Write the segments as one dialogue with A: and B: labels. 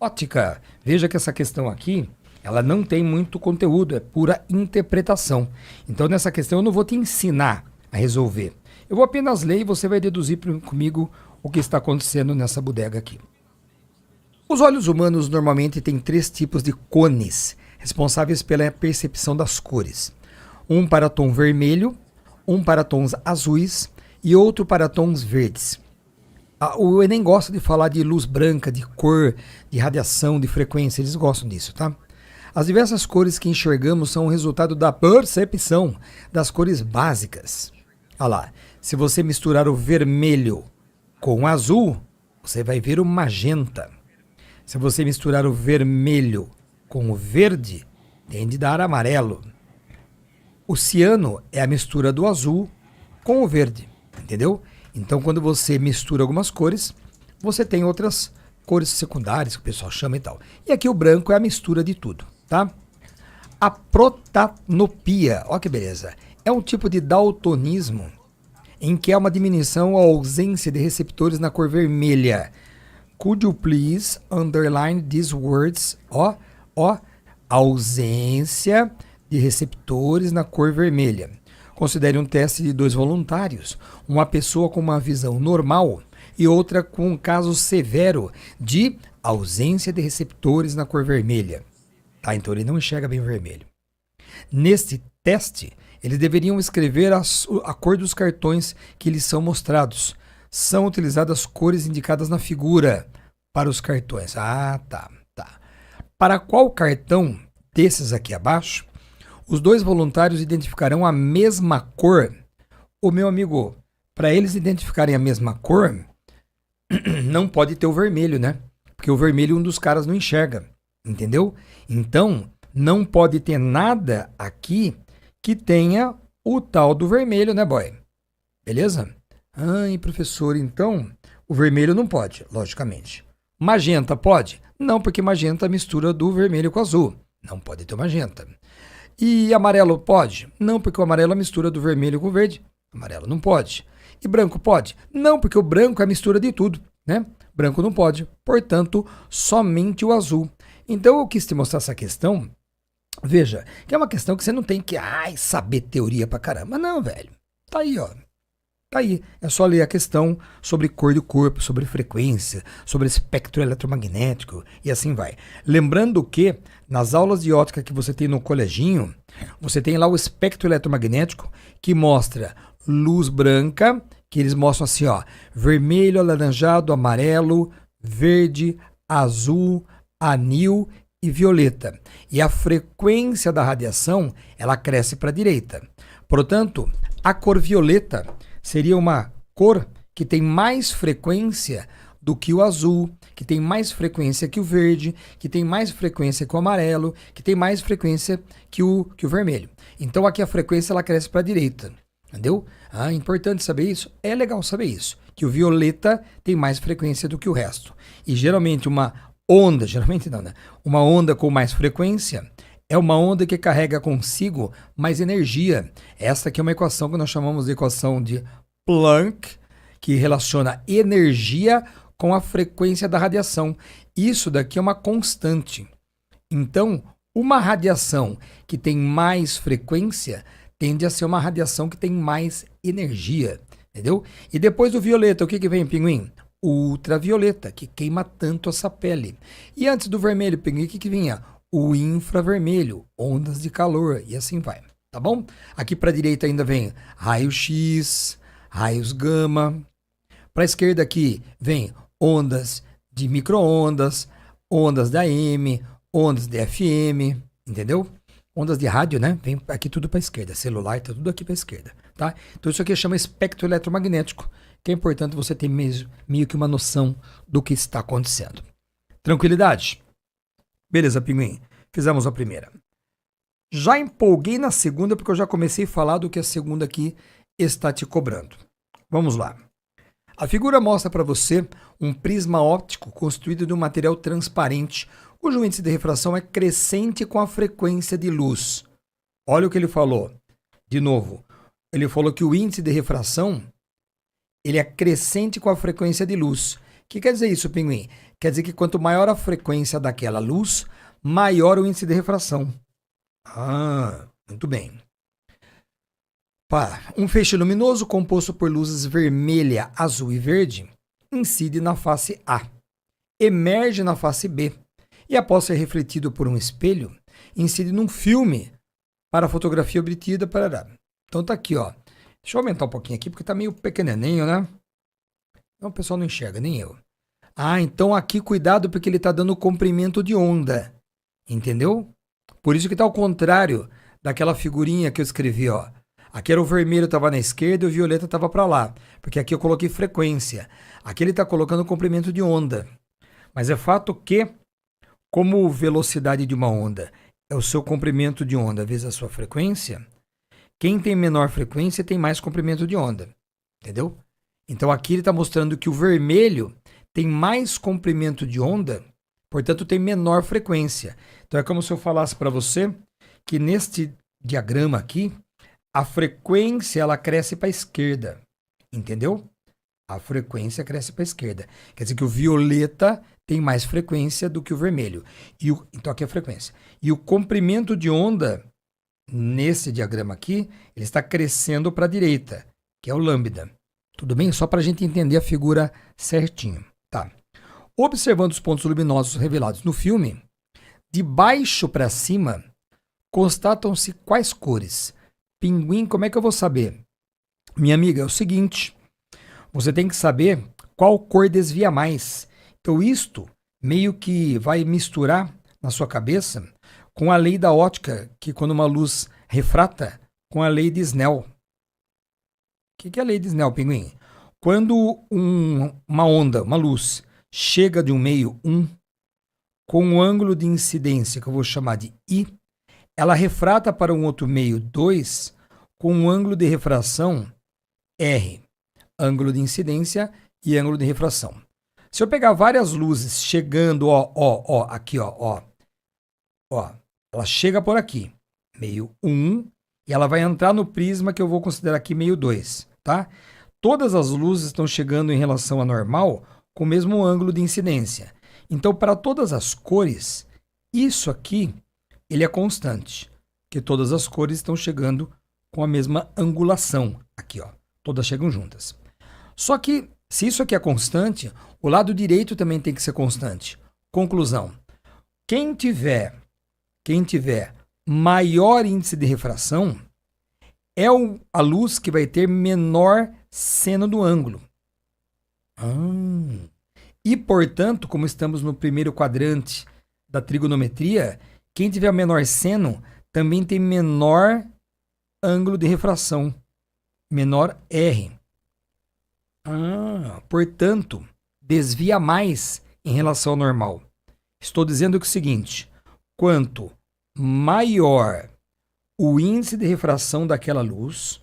A: ótica. Veja que essa questão aqui, ela não tem muito conteúdo, é pura interpretação. Então, nessa questão, eu não vou te ensinar a resolver. Eu vou apenas ler e você vai deduzir comigo o que está acontecendo nessa bodega aqui. Os olhos humanos normalmente têm 3 tipos de cones, responsáveis pela percepção das cores. Um para tom vermelho, um para tons azuis e outro para tons verdes. O Enem gosta de falar de luz branca, de cor, de radiação, de frequência, eles gostam disso, tá? As diversas cores que enxergamos são o resultado da percepção das cores básicas. Olha lá, se você misturar o vermelho com o azul, você vai ver o magenta. Se você misturar o vermelho com o verde, tende a dar amarelo. O ciano é a mistura do azul com o verde, entendeu? Então, quando você mistura algumas cores, você tem outras cores secundárias que o pessoal chama e tal. E aqui o branco é a mistura de tudo, tá? A protanopia, ó que beleza, é um tipo de daltonismo em que há uma diminuição ou ausência de receptores na cor vermelha. Could you please underline these words? Ó, ausência de receptores na cor vermelha. Considere um teste de 2 voluntários, uma pessoa com uma visão normal e outra com um caso severo de ausência de receptores na cor vermelha. Tá, então ele não enxerga bem o vermelho. Neste teste, eles deveriam escrever a cor dos cartões que lhes são mostrados. São utilizadas cores indicadas na figura para os cartões. Ah, tá. Para qual cartão desses aqui abaixo, os 2 voluntários identificarão a mesma cor? Ô meu amigo, para eles identificarem a mesma cor, não pode ter o vermelho, né? Porque o vermelho um dos caras não enxerga, entendeu? Então, não pode ter nada aqui que tenha o tal do vermelho, né, boy? Beleza? Ai, professor, então, o vermelho não pode, logicamente. Magenta pode? Não, porque magenta mistura do vermelho com o azul. Não pode ter magenta. E amarelo pode? Não, porque o amarelo é a mistura do vermelho com o verde. Amarelo não pode. E branco pode? Não, porque o branco é a mistura de tudo, né? Branco não pode. Portanto, somente o azul. Então, eu quis te mostrar essa questão. Veja, que é uma questão que você não tem que saber teoria pra caramba. Não, velho. Tá aí, ó. Tá aí. É só ler a questão sobre cor do corpo, sobre frequência, sobre espectro eletromagnético e assim vai. Lembrando que nas aulas de ótica que você tem no coleginho, você tem lá o espectro eletromagnético que mostra luz branca, que eles mostram assim, ó, vermelho, alaranjado, amarelo, verde, azul, anil e violeta. E a frequência da radiação, ela cresce para a direita. Portanto, a cor violeta seria uma cor que tem mais frequência do que o azul, que tem mais frequência que o verde, que tem mais frequência que o amarelo, que tem mais frequência que o vermelho. Então aqui a frequência ela cresce para a direita, entendeu? É importante saber isso? É legal saber isso, que o violeta tem mais frequência do que o resto. E geralmente uma onda com mais frequência é uma onda que carrega consigo mais energia. Essa aqui é uma equação que nós chamamos de equação de Planck, que relaciona energia com a frequência da radiação. Isso daqui é uma constante. Então, uma radiação que tem mais frequência tende a ser uma radiação que tem mais energia, entendeu? E depois do violeta, o que vem, pinguim? Ultravioleta, que queima tanto essa pele. E antes do vermelho, pinguim, o que vinha? O infravermelho, ondas de calor, e assim vai, tá bom? Aqui para a direita ainda vem raio-x, raios gama. Para a esquerda aqui vem ondas de micro-ondas, ondas da AM, ondas de FM, entendeu? Ondas de rádio, né? Vem aqui tudo para a esquerda, celular, tá tudo aqui para a esquerda, tá? Então isso aqui chama espectro eletromagnético, que é importante você ter meio que uma noção do que está acontecendo. Tranquilidade? Beleza, pinguim. Fizemos a primeira. Já empolguei na segunda porque eu já comecei a falar do que a segunda aqui está te cobrando. Vamos lá. A figura mostra para você um prisma óptico constituído de um material transparente, cujo índice de refração é crescente com a frequência de luz. Olha o que ele falou. De novo, ele falou que o índice de refração ele é crescente com a frequência de luz. que quer dizer isso, pinguim? Quer dizer que quanto maior a frequência daquela luz, maior o índice de refração. Ah, muito bem. Pá, um feixe luminoso composto por luzes vermelha, azul e verde incide na face A, emerge na face B e, após ser refletido por um espelho, incide num filme para a fotografia obtida. Parará. Então tá aqui, ó. Deixa eu aumentar um pouquinho aqui porque tá meio pequenininho, né? Então o pessoal não enxerga, nem eu. Ah, então aqui cuidado porque ele tá dando comprimento de onda. Entendeu? Por isso que tá ao contrário daquela figurinha que eu escrevi, ó. Aqui era o vermelho, estava na esquerda e o violeta estava para lá. Porque aqui eu coloquei frequência. Aqui ele está colocando comprimento de onda. Mas é fato que, como velocidade de uma onda é o seu comprimento de onda vezes a sua frequência, quem tem menor frequência tem mais comprimento de onda. Entendeu? Então aqui ele está mostrando que o vermelho tem mais comprimento de onda, portanto tem menor frequência. Então é como se eu falasse para você que neste diagrama aqui, a frequência ela cresce para a esquerda, entendeu? A frequência cresce para a esquerda. Quer dizer que o violeta tem mais frequência do que o vermelho. Então aqui é a frequência. E o comprimento de onda, nesse diagrama aqui, ele está crescendo para a direita, que é o lambda. Tudo bem? Só para a gente entender a figura certinho. Tá. Observando os pontos luminosos revelados no filme, de baixo para cima, constatam-se quais cores? Pinguim, como é que eu vou saber? Minha amiga, é o seguinte, você tem que saber qual cor desvia mais. Então isto meio que vai misturar na sua cabeça com a lei da ótica, que quando uma luz refrata, com a lei de Snell. O que é a lei de Snell, Pinguim? Quando uma onda, uma luz, chega de um meio 1, com um ângulo de incidência que eu vou chamar de I, ela refrata para um outro meio 2 com um ângulo de refração R, ângulo de incidência e ângulo de refração. Se eu pegar várias luzes chegando, aqui, ó, ela chega por aqui, meio 1, e ela vai entrar no prisma que eu vou considerar aqui meio 2, tá? Todas as luzes estão chegando em relação à normal com o mesmo ângulo de incidência. Então, para todas as cores, isso aqui ele é constante, que todas as cores estão chegando com a mesma angulação. Aqui, ó, todas chegam juntas. Só que, se isso aqui é constante, o lado direito também tem que ser constante. Conclusão, quem tiver maior índice de refração é a luz que vai ter menor seno do ângulo. E, portanto, como estamos no primeiro quadrante da trigonometria, quem tiver menor seno também tem menor ângulo de refração, menor R. Portanto, desvia mais em relação ao normal. Estou dizendo que é o seguinte, quanto maior o índice de refração daquela luz,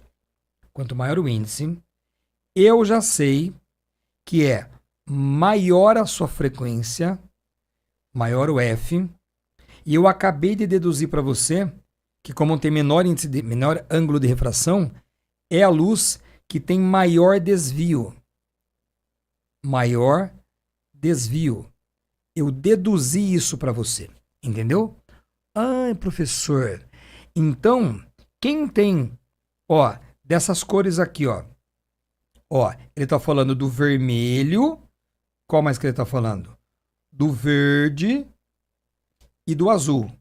A: quanto maior o índice, eu já sei que é maior a sua frequência, maior o F, e eu acabei de deduzir para você que, como tem menor ângulo de refração, é a luz que tem maior desvio. Maior desvio. Eu deduzi isso para você. Entendeu? Professor. Então, quem tem, dessas cores aqui, ele está falando do vermelho. Qual mais que ele está falando? Do verde e do azul.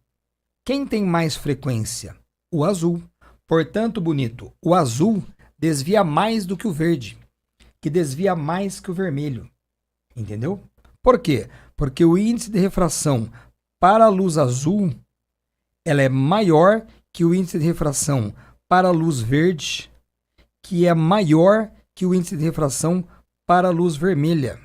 A: Quem tem mais frequência? O azul. Portanto, bonito, o azul desvia mais do que o verde, que desvia mais que o vermelho. Entendeu? Por quê? Porque o índice de refração para a luz azul ela é maior que o índice de refração para a luz verde, que é maior que o índice de refração para a luz vermelha.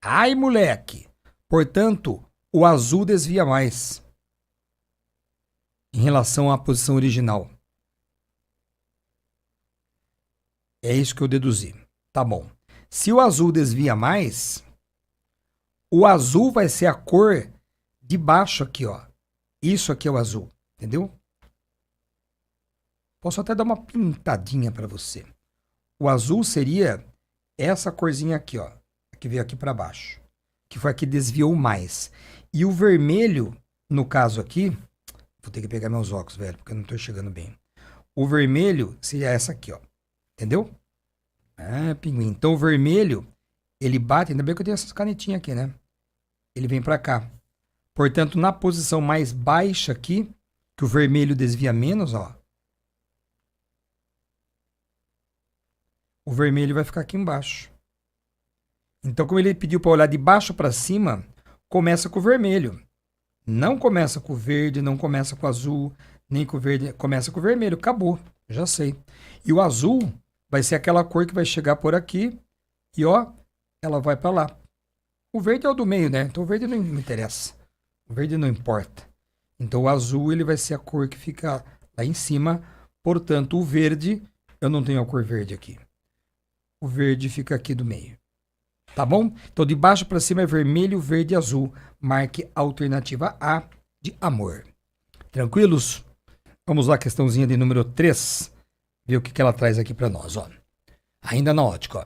A: Ai, moleque! Portanto, o azul desvia mais em relação à posição original. É isso que eu deduzi. Tá bom. Se o azul desvia mais, o azul vai ser a cor de baixo aqui, ó. Isso aqui é o azul, entendeu? Posso até dar uma pintadinha para você. O azul seria essa corzinha aqui, ó. que veio aqui para baixo, que foi a que desviou mais. E o vermelho, no caso aqui, vou ter que pegar meus óculos, velho, porque eu não tô enxergando bem. O vermelho seria essa aqui, ó. Entendeu? Ah, pinguim. Então o vermelho, ele bate, ainda bem que eu tenho essas canetinhas aqui, né? Ele vem para cá. Portanto, na posição mais baixa aqui, que o vermelho desvia menos, ó. O vermelho vai ficar aqui embaixo. Então, como ele pediu para olhar de baixo para cima, começa com o vermelho. Não começa com o verde, não começa com o azul, nem com o verde, começa com o vermelho. Acabou, já sei. E o azul vai ser aquela cor que vai chegar por aqui e, ó, ela vai para lá. O verde é o do meio, né? Então o verde não me interessa. O verde não importa. Então o azul ele vai ser a cor que fica lá em cima. Portanto, o verde, eu não tenho a cor verde aqui. O verde fica aqui do meio. Tá bom? Então de baixo para cima é vermelho, verde e azul. Marque a alternativa A de amor. Tranquilos? Vamos lá, questãozinha de número 3. Ver o que ela traz aqui para nós, ó. Ainda na ótica, ó.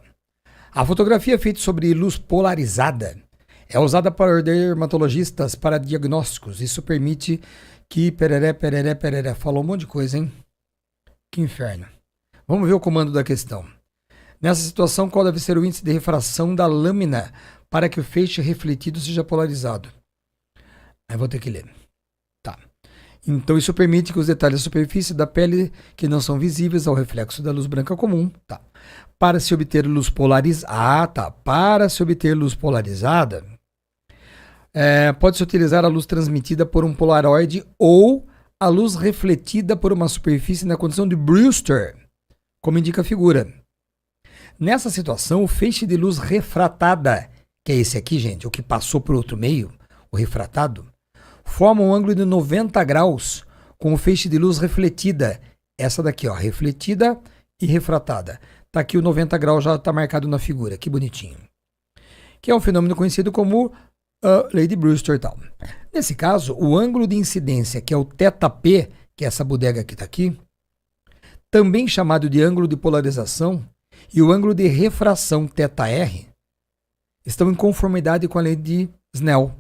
A: A fotografia feita sobre luz polarizada é usada por dermatologistas para diagnósticos. Isso permite que... Pereré. Falou um monte de coisa, hein? Que inferno. Vamos ver o comando da questão. Nessa situação, qual deve ser o índice de refração da lâmina para que o feixe refletido seja polarizado? Aí vou ter que ler. Tá. Então, isso permite que os detalhes da superfície da pele que não são visíveis ao reflexo da luz branca comum. Tá. Para se obter luz polarizada, Para se obter luz polarizada, pode-se utilizar a luz transmitida por um polaroide ou a luz refletida por uma superfície na condição de Brewster, como indica a figura. Nessa situação, o feixe de luz refratada, que é esse aqui, gente, o que passou por outro meio, o refratado, forma um ângulo de 90 graus com o feixe de luz refletida. Essa daqui, ó, refletida e refratada. Tá aqui o 90 graus, já está marcado na figura, que bonitinho. Que é um fenômeno conhecido como Lei de Brewster e tal. Nesse caso, o ângulo de incidência, que é o θp, que é essa bodega que está aqui, também chamado de ângulo de polarização, e o ângulo de refração θr estão em conformidade com a lei de Snell.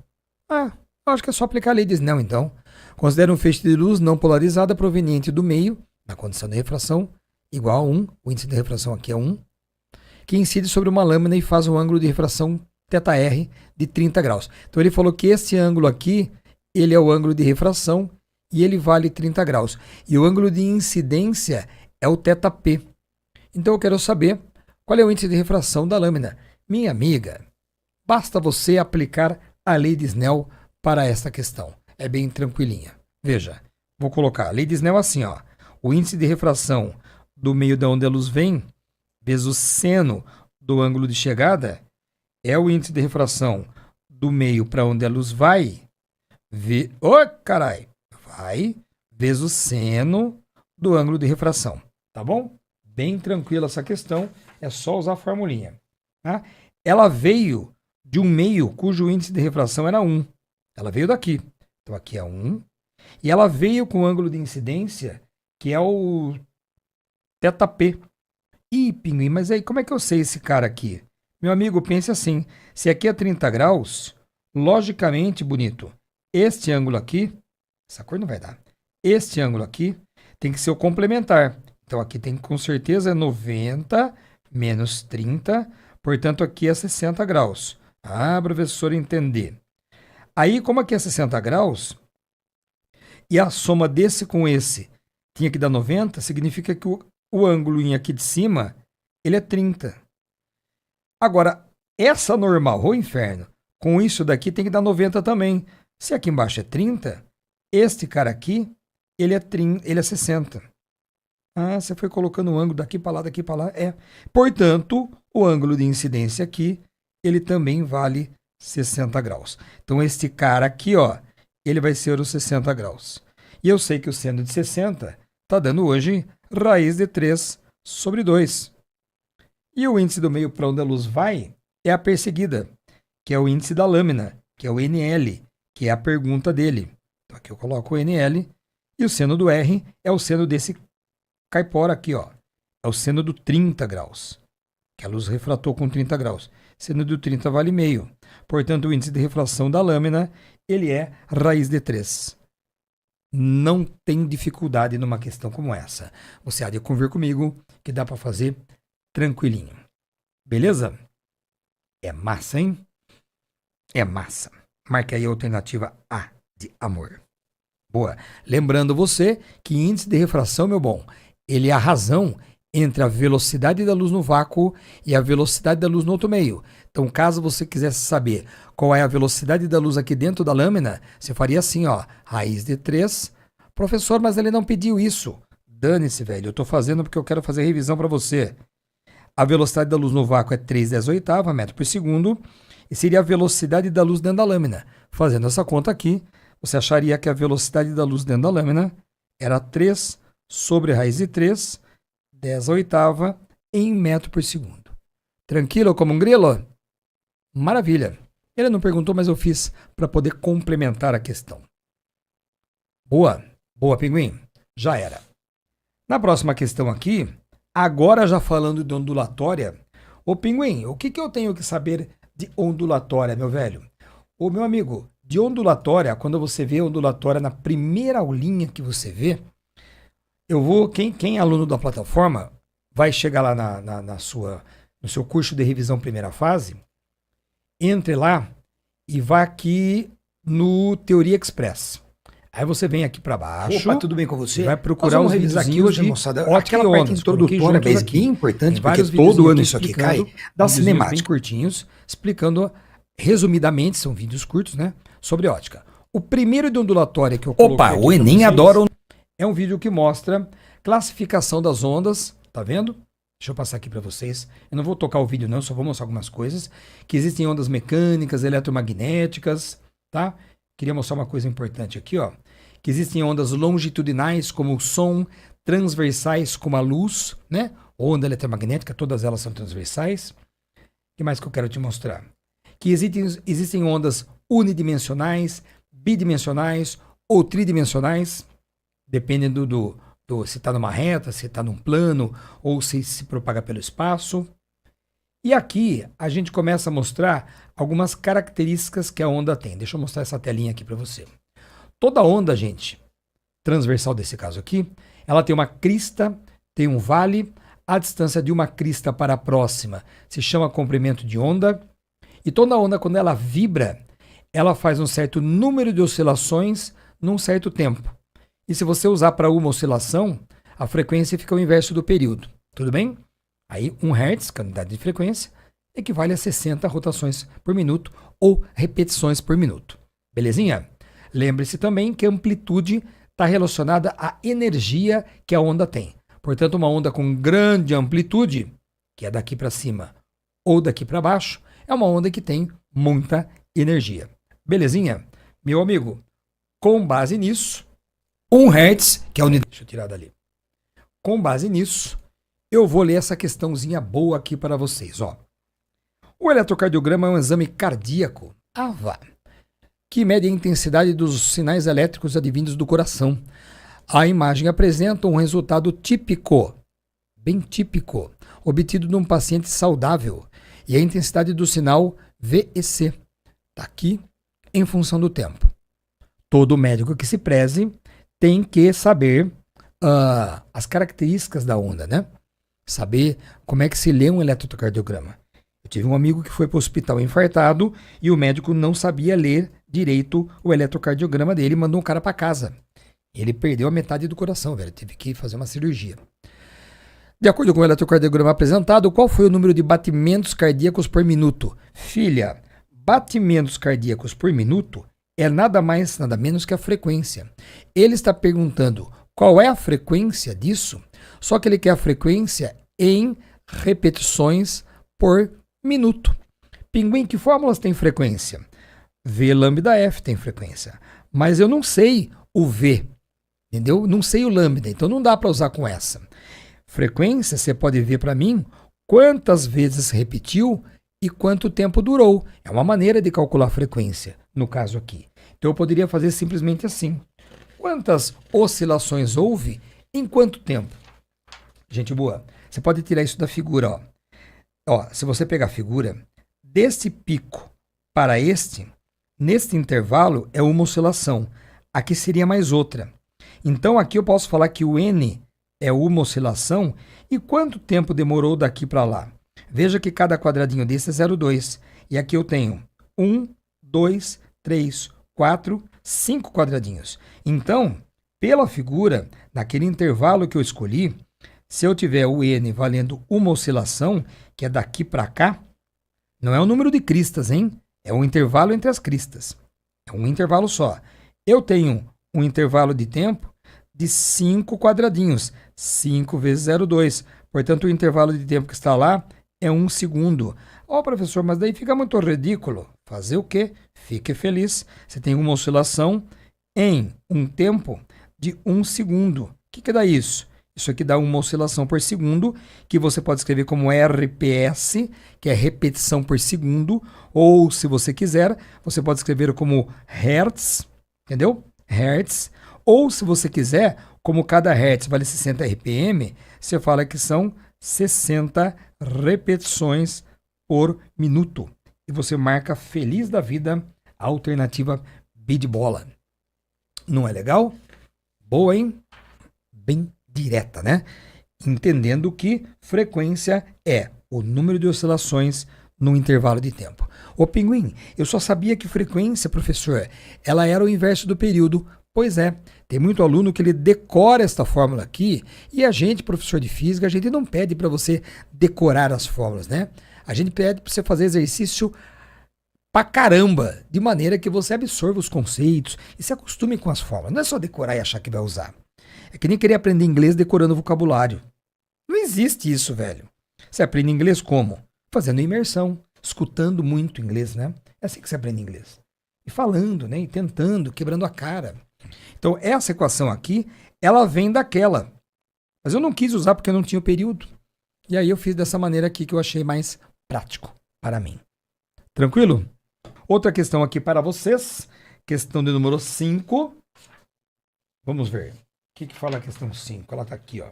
A: Acho que é só aplicar a lei de Snell, então. Considera um feixe de luz não polarizada proveniente do meio, na condição de refração, igual a 1, o índice de refração aqui é 1, que incide sobre uma lâmina e faz um ângulo de refração θr de 30 graus. Então ele falou que esse ângulo aqui, ele é o ângulo de refração e ele vale 30 graus. E o ângulo de incidência é o θp. Então eu quero saber qual é o índice de refração da lâmina. Minha amiga, basta você aplicar a lei de Snell para esta questão. É bem tranquilinha. Veja, vou colocar a lei de Snell assim, ó. O índice de refração do meio de onde a luz vem, vezes o seno do ângulo de chegada, é o índice de refração do meio para onde a luz vai, vai, vezes o seno do ângulo de refração. Tá bom? Bem tranquila essa questão, é só usar a formulinha. Tá? Ela veio de um meio cujo índice de refração era 1. Ela veio daqui. Então aqui é 1. E ela veio com o ângulo de incidência, que é o θp. Ih, pinguim, mas aí como é que eu sei esse cara aqui? Meu amigo, pense assim. Se aqui é 30 graus, logicamente, bonito, este ângulo aqui, essa cor não vai dar. Este ângulo aqui tem que ser o complementar. Então aqui tem com certeza 90 menos 30, portanto aqui é 60 graus. Professor, entender. Aí, como aqui é 60 graus, e a soma desse com esse tinha que dar 90, significa que o ângulo aqui de cima, ele é 30. Agora, essa normal, o inferno, com isso daqui tem que dar 90 também. Se aqui embaixo é 30, este cara aqui, ele é 60. Você foi colocando o ângulo daqui para lá, Portanto, o ângulo de incidência aqui, ele também vale 60 graus. Então, este cara aqui, ó, ele vai ser os 60 graus. E eu sei que o seno de 60 está dando hoje raiz de 3 sobre 2. E o índice do meio para onde a luz vai é a perseguida, que é o índice da lâmina, que é o NL, que é a pergunta dele. Então, aqui eu coloco o NL, e o seno do R é o seno desse caipora aqui, ó. É o seno do 30 graus, que a luz refratou com 30 graus. sendo do 30 vale meio. Portanto, o índice de refração da lâmina, ele é raiz de 3. Não tem dificuldade numa questão como essa. Você há de convir comigo que dá para fazer tranquilinho. Beleza? É massa, hein? É massa. Marque aí a alternativa A de amor. Boa. Lembrando você que índice de refração, meu bom, ele é a razão entre a velocidade da luz no vácuo e a velocidade da luz no outro meio. Então, caso você quisesse saber qual é a velocidade da luz aqui dentro da lâmina, você faria assim, ó, raiz de 3. Professor, mas ele não pediu isso. Dane-se, velho, eu tô fazendo porque eu quero fazer revisão para você. A velocidade da luz no vácuo é 3/10 metro por segundo e seria a velocidade da luz dentro da lâmina. Fazendo essa conta aqui, você acharia que a velocidade da luz dentro da lâmina era 3 sobre raiz de 3, 10/8 em metro por segundo. Tranquilo como um grilo? Maravilha. Ele não perguntou, mas eu fiz para poder complementar a questão. Boa. Boa, Pinguim. Já era. Na próxima questão aqui, agora já falando de ondulatória. Ô, Pinguim, o que eu tenho que saber de ondulatória, meu velho? Ô, meu amigo, de ondulatória, quando você vê ondulatória na primeira aulinha que você vê, eu vou, quem é aluno da plataforma, vai chegar lá no seu curso de revisão primeira fase, entre lá e vá aqui no Teoria Express. Aí você vem aqui para baixo.
B: Opa, tudo bem com você?
A: Vai procurar os
B: revisar aqui hoje, moçada. Aquela parte introdutória que é bem importante, porque todo ano isso aqui cai, da cinemática.
A: Bem curtinhos, explicando resumidamente, são vídeos curtos, né, sobre ótica. O primeiro de ondulatória que eu coloquei
B: Opa, o Enem adora.
A: É um vídeo que mostra classificação das ondas, tá vendo? Deixa eu passar aqui para vocês. Eu não vou tocar o vídeo não, só vou mostrar algumas coisas. Que existem ondas mecânicas, eletromagnéticas, tá? Queria mostrar uma coisa importante aqui, ó. Que existem ondas longitudinais, como o som, transversais, como a luz, né? Onda eletromagnética, todas elas são transversais. O que mais que eu quero te mostrar? Que existem ondas unidimensionais, bidimensionais ou tridimensionais, dependendo do se está numa reta, se está num plano ou se propaga pelo espaço. E aqui a gente começa a mostrar algumas características que a onda tem. Deixa eu mostrar essa telinha aqui para você. Toda onda, gente, transversal desse caso aqui, ela tem uma crista, tem um vale. A distância de uma crista para a próxima se chama comprimento de onda. E toda onda, quando ela vibra, ela faz um certo número de oscilações num certo tempo. E se você usar para uma oscilação, a frequência fica o inverso do período. Tudo bem? Aí 1 Hz, que é a unidade de frequência, equivale a 60 rotações por minuto ou repetições por minuto. Belezinha? Lembre-se também que a amplitude está relacionada à energia que a onda tem. Portanto, uma onda com grande amplitude, que é daqui para cima ou daqui para baixo, é uma onda que tem muita energia. Belezinha? Meu amigo, com base nisso, 1 Hz, que é a unidade... Deixa eu tirar dali. Com base nisso, eu vou ler essa questãozinha boa aqui para vocês. Ó. O eletrocardiograma é um exame cardíaco que mede a intensidade dos sinais elétricos advindos do coração. A imagem apresenta um resultado típico, bem típico, obtido num paciente saudável. E a intensidade do sinal VEC está aqui em função do tempo. Todo médico que se preze tem que saber as características da onda, né? Saber como é que se lê um eletrocardiograma. Eu tive um amigo que foi para o hospital infartado e o médico não sabia ler direito o eletrocardiograma dele e mandou um cara para casa. Ele perdeu a metade do coração, velho. Teve que fazer uma cirurgia. De acordo com o eletrocardiograma apresentado, qual foi o número de batimentos cardíacos por minuto? Filha, batimentos cardíacos por minuto é nada mais, nada menos que a frequência. Ele está perguntando qual é a frequência disso, só que ele quer a frequência em repetições por minuto. Pinguim, que fórmulas tem frequência? V lambda F tem frequência. Mas eu não sei o V, entendeu? Não sei o lambda, então não dá para usar com essa. Frequência, você pode ver para mim quantas vezes repetiu e quanto tempo durou. É uma maneira de calcular a frequência, no caso aqui. Então eu poderia fazer simplesmente assim. Quantas oscilações houve em quanto tempo? Gente boa, você pode tirar isso da figura. Ó, se você pegar a figura, desse pico para neste intervalo é uma oscilação. Aqui seria mais outra. Então aqui eu posso falar que o N é uma oscilação. E quanto tempo demorou daqui para lá? Veja que cada quadradinho desse é 0,2. E aqui eu tenho 1, 2, 3, 4, 5 quadradinhos. Então, pela figura, naquele intervalo que eu escolhi, se eu tiver o N valendo uma oscilação, que é daqui para cá, não é o número de cristas, hein? É o intervalo entre as cristas. É um intervalo só. Eu tenho um intervalo de tempo de 5 quadradinhos. 5 vezes 0,2. Portanto, o intervalo de tempo que está lá é 1 segundo. Ó, professor, mas daí fica muito ridículo. Fazer o quê? Fique feliz. Você tem uma oscilação em um tempo de 1 segundo. O que dá isso? Isso aqui dá uma oscilação por segundo, que você pode escrever como RPS, que é repetição por segundo, ou, se você quiser, você pode escrever como Hertz, entendeu? Hertz. Ou, se você quiser, como cada Hertz vale 60 RPM, você fala que são 60 repetições por minuto. E você marca feliz da vida a alternativa B de bola. Não é legal? Boa, hein? Bem direta, né? Entendendo que frequência é o número de oscilações no intervalo de tempo. Ô Pinguim, eu só sabia que frequência, professor, ela era o inverso do período. Pois é, tem muito aluno que ele decora esta fórmula aqui e a gente, professor de física, a gente não pede para você decorar as fórmulas, né? A gente pede para você fazer exercício pra caramba, de maneira que você absorva os conceitos e se acostume com as fórmulas. Não é só decorar e achar que vai usar. É que nem querer aprender inglês decorando vocabulário. Não existe isso, velho. Você aprende inglês como? Fazendo imersão, escutando muito inglês, né? É assim que você aprende inglês. E falando, né? E tentando, quebrando a cara. Então, essa equação aqui, ela vem daquela. Mas eu não quis usar porque eu não tinha o período. E aí eu fiz dessa maneira aqui que eu achei mais prático para mim. Tranquilo? Outra questão aqui para vocês. Questão de número 5. Vamos ver. O que fala a questão 5? Ela está aqui, ó.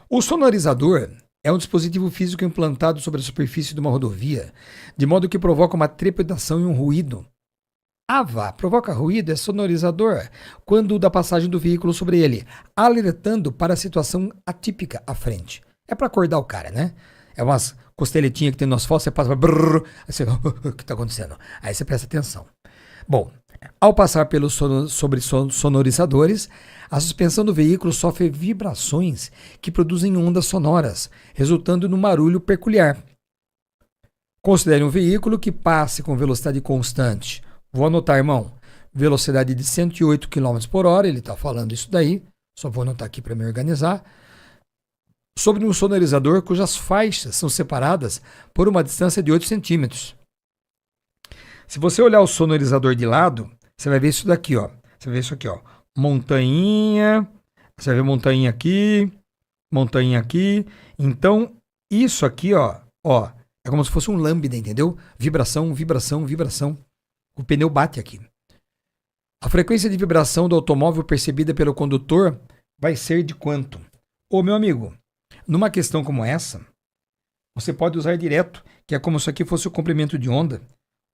A: O sonorizador é um dispositivo físico implantado sobre a superfície de uma rodovia, de modo que provoca uma trepidação e um ruído. Ah, vá, provoca ruído é sonorizador quando da passagem do veículo sobre ele, alertando para a situação atípica à frente. É para acordar o cara, né? É umas costeletinhas que tem no asfalto, você passa, brrr, aí você, o que está acontecendo? Aí você presta atenção. Bom, ao passar sobre sonorizadores, a suspensão do veículo sofre vibrações que produzem ondas sonoras, resultando num barulho peculiar. Considere um veículo que passe com velocidade constante. Vou anotar, irmão. Velocidade de 108 km por hora, ele está falando isso daí. Só vou anotar aqui para me organizar. Sobre um sonorizador cujas faixas são separadas por uma distância de 8 centímetros. Se você olhar o sonorizador de lado, você vai ver isso daqui, ó. Você vai ver isso aqui, ó. Montanha. Você vai ver montanha aqui. Montanha aqui. Então, isso aqui, ó. É como se fosse um lambda, entendeu? Vibração, vibração, vibração. O pneu bate aqui. A frequência de vibração do automóvel percebida pelo condutor vai ser de quanto? Ô, meu amigo, numa questão como essa, você pode usar direto, que é como se aqui fosse o comprimento de onda.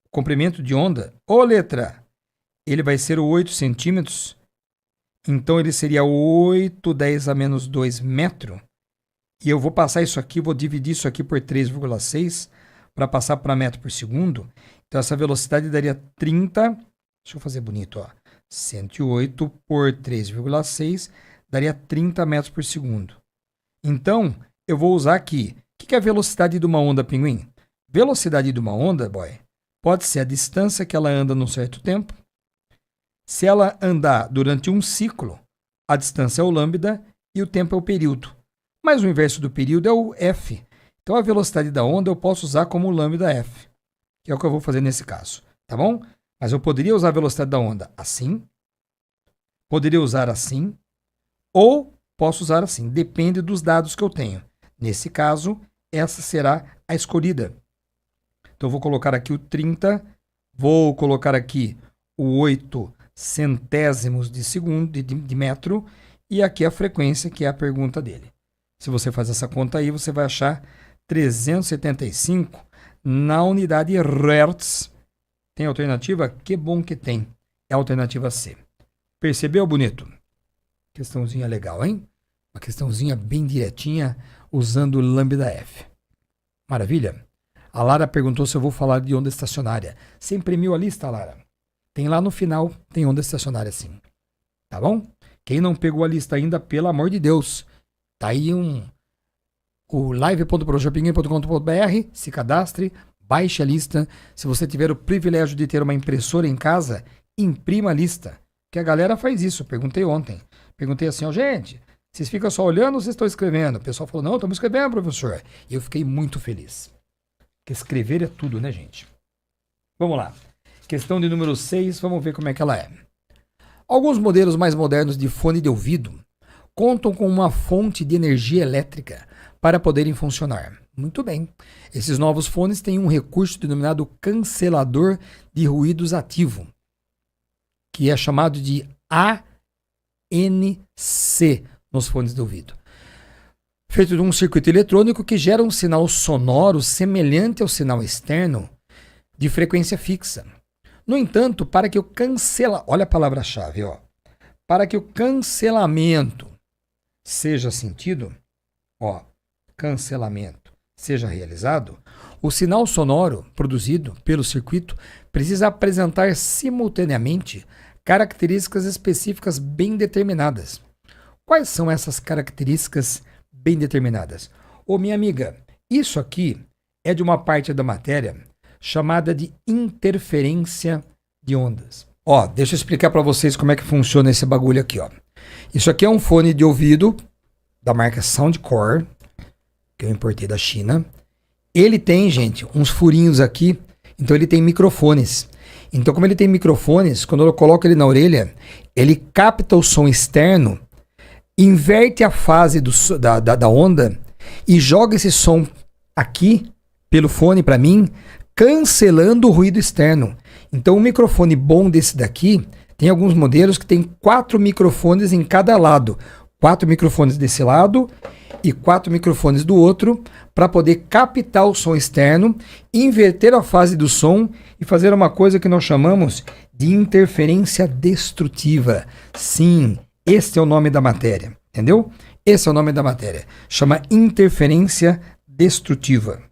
A: O comprimento de onda, ô letra, ele vai ser 8 centímetros, então ele seria 8, 10 a menos 2 metros. E eu vou passar isso aqui, vou dividir isso aqui por 3,6 para passar para metro por segundo. Então essa velocidade daria 30, deixa eu fazer bonito, ó. 108 por 3,6 daria 30 metros por segundo. Então, eu vou usar aqui. O que é a velocidade de uma onda, Pinguim? Velocidade de uma onda, boy, pode ser a distância que ela anda num certo tempo. Se ela andar durante um ciclo, a distância é o lambda e o tempo é o período. Mas o inverso do período é o f. Então a velocidade da onda eu posso usar como lambda f, que é o que eu vou fazer nesse caso, tá bom? Mas eu poderia usar a velocidade da onda assim, poderia usar assim, ou posso usar assim, depende dos dados que eu tenho. Nesse caso, essa será a escolhida. Então eu vou colocar aqui o 30, vou colocar aqui o 8 centésimos de segundo, de metro, e aqui a frequência, que é a pergunta dele. Se você faz essa conta aí, você vai achar 375 na unidade Hertz. Tem alternativa? Que bom que tem. É a alternativa C. Percebeu, bonito? Questãozinha legal, hein? Uma questãozinha bem direitinha, usando o lambda F. Maravilha? A Lara perguntou se eu vou falar de onda estacionária. Você imprimiu a lista, Lara? Tem lá no final, tem onda estacionária sim. Tá bom? Quem não pegou a lista ainda, pelo amor de Deus, tá aí o live.projopinguim.com.br, se cadastre, baixe a lista. Se você tiver o privilégio de ter uma impressora em casa, imprima a lista. Que a galera faz isso. Perguntei ontem. Perguntei assim, gente, vocês ficam só olhando ou vocês estão escrevendo? O pessoal falou, não, estamos escrevendo, professor. E eu fiquei muito feliz. Porque escrever é tudo, né, gente? Vamos lá. Questão de número 6, vamos ver como é que ela é. Alguns modelos mais modernos de fone de ouvido contam com uma fonte de energia elétrica para poderem funcionar. Muito bem. Esses novos fones têm um recurso denominado cancelador de ruídos ativo, que é chamado de ANC nos fones de ouvido. Feito de um circuito eletrônico que gera um sinal sonoro semelhante ao sinal externo de frequência fixa. No entanto, para que o olha a palavra-chave, para que o cancelamento seja sentido, cancelamento seja realizado, o sinal sonoro produzido pelo circuito precisa apresentar simultaneamente características específicas bem determinadas. Quais são essas características bem determinadas? Minha amiga, isso aqui é de uma parte da matéria chamada de interferência de ondas. Deixa eu explicar para vocês como é que funciona esse bagulho aqui, Isso aqui é um fone de ouvido da marca Soundcore, que eu importei da China. Ele tem, gente, uns furinhos aqui, então ele tem microfones. Então, como ele tem microfones, quando eu coloco ele na orelha, ele capta o som externo, inverte a fase da onda e joga esse som aqui pelo fone para mim, cancelando o ruído externo. Então, um microfone bom desse daqui, tem alguns modelos que tem 4 microfones em cada lado. 4 microfones desse lado e 4 microfones do outro, para poder captar o som externo, inverter a fase do som e fazer uma coisa que nós chamamos de interferência destrutiva. Sim, esse é o nome da matéria, entendeu? Esse é o nome da matéria. Chama interferência destrutiva.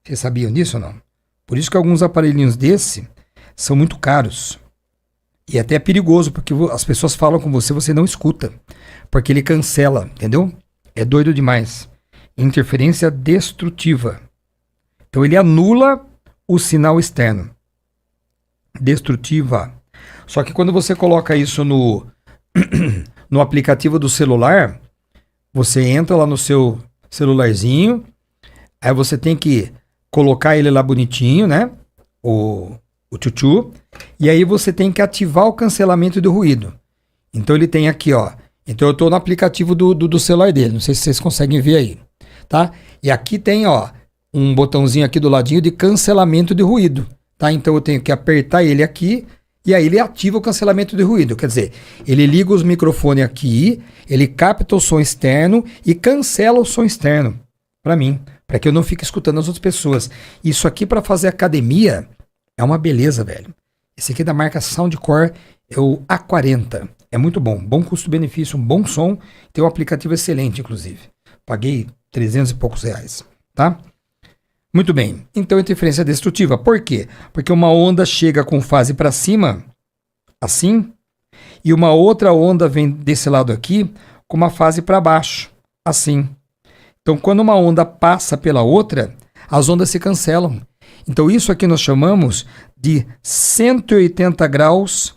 A: Vocês sabiam disso ou não? Por isso que alguns aparelhinhos desse são muito caros. E até é perigoso, porque as pessoas falam com você, você não escuta. Porque ele cancela, entendeu? É doido demais. Interferência destrutiva. Então ele anula o sinal externo. Destrutiva. Só que quando você coloca isso no aplicativo do celular, você entra lá no seu celularzinho, aí você tem que colocar ele lá bonitinho, né? O tchutchu. E aí você tem que ativar o cancelamento do ruído. Então ele tem aqui, Então eu estou no aplicativo do celular dele. Não sei se vocês conseguem ver aí, tá? E aqui tem, um botãozinho aqui do ladinho de cancelamento de ruído, tá? Então eu tenho que apertar ele aqui e aí ele ativa o cancelamento de ruído. Quer dizer, ele liga os microfones aqui, ele capta o som externo e cancela o som externo para mim, para que eu não fique escutando as outras pessoas. Isso aqui para fazer academia é uma beleza, velho. Esse aqui é da marca Soundcore, é o A40. É muito bom, bom custo-benefício, um bom som, tem um aplicativo excelente, inclusive. Paguei 300 e poucos reais, tá? Muito bem, então interferência destrutiva. Por quê? Porque uma onda chega com fase para cima, assim, e uma outra onda vem desse lado aqui, com uma fase para baixo, assim. Então, quando uma onda passa pela outra, as ondas se cancelam. Então, isso aqui nós chamamos de 180 graus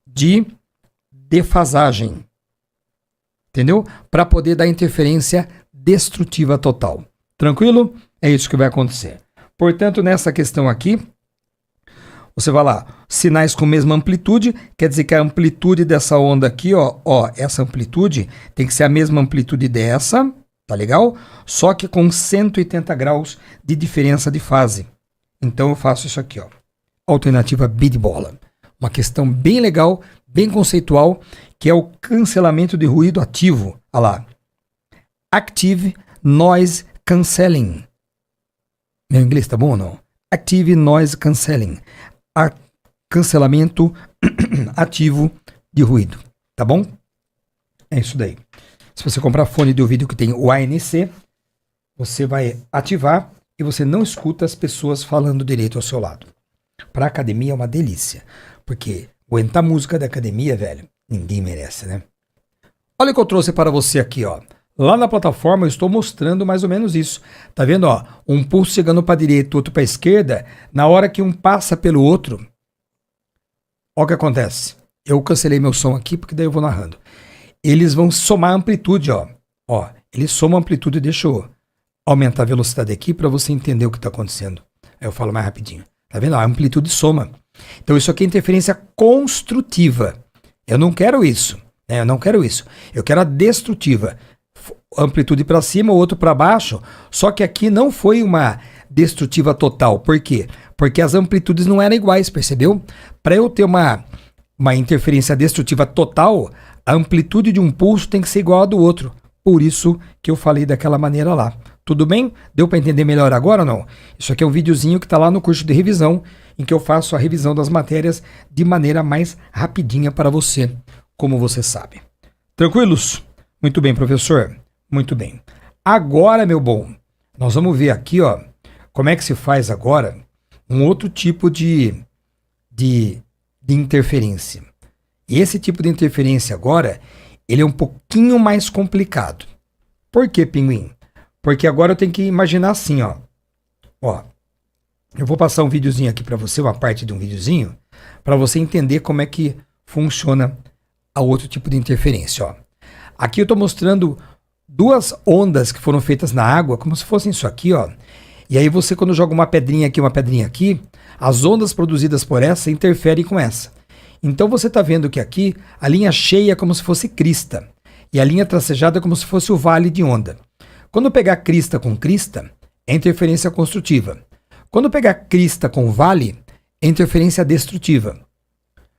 A: de defasagem. Entendeu? Para poder dar interferência destrutiva total. Tranquilo? É isso que vai acontecer. Portanto, nessa questão aqui, você vai lá, sinais com mesma amplitude, quer dizer que a amplitude dessa onda aqui, essa amplitude tem que ser a mesma amplitude dessa, tá legal? Só que com 180 graus de diferença de fase. Então eu faço isso aqui, Alternativa B de bola. Uma questão bem legal, bem conceitual, que é o cancelamento de ruído ativo. Olha lá. Active Noise Cancelling. Meu inglês tá bom ou não? Active Noise Cancelling. Cancelamento ativo de ruído. Tá bom? É isso daí. Se você comprar fone de ouvido que tem o ANC, você vai ativar e você não escuta as pessoas falando direito ao seu lado. Pra academia é uma delícia. Porque aguentar música da academia, velho, ninguém merece, né? Olha o que eu trouxe para você aqui, ó. Lá na plataforma eu estou mostrando mais ou menos isso. Tá vendo, ó? Um pulso chegando para a direita, outro para a esquerda. Na hora que um passa pelo outro, olha o que acontece. Eu cancelei meu som aqui porque daí eu vou narrando. Eles vão somar a amplitude, ó. Ó, eles somam a amplitude. Deixa eu aumentar a velocidade aqui para você entender o que está acontecendo. Aí eu falo mais rapidinho. Tá vendo? A amplitude soma. Então isso aqui é interferência construtiva. Eu não quero isso. Eu não quero isso. Eu quero a destrutiva. Amplitude para cima, o outro para baixo. Só que aqui não foi uma destrutiva total. Por quê? Porque as amplitudes não eram iguais, percebeu? Para eu ter uma interferência destrutiva total, a amplitude de um pulso tem que ser igual a do outro. Por isso que eu falei daquela maneira lá. Tudo bem? Deu para entender melhor agora ou não? Isso aqui é um videozinho que está lá no curso de revisão, em que eu faço a revisão das matérias de maneira mais rapidinha para você, como você sabe. Tranquilos? Muito bem, professor. Muito bem. Agora, meu bom, nós vamos ver aqui, ó, como é que se faz agora um outro tipo de interferência. E esse tipo de interferência agora, ele é um pouquinho mais complicado. Por quê, Pinguim? Porque agora eu tenho que imaginar assim, ó. Ó, eu vou passar um videozinho aqui para você, uma parte de um videozinho, para você entender como é que funciona a outro tipo de interferência, ó. Aqui eu estou mostrando duas ondas que foram feitas na água, como se fossem isso aqui, ó. E aí você, quando joga uma pedrinha aqui, as ondas produzidas por essa interferem com essa. Então você está vendo que aqui a linha cheia é como se fosse crista e a linha tracejada é como se fosse o vale de onda. Quando pegar crista com crista, é interferência construtiva. Quando pegar crista com vale, é interferência destrutiva.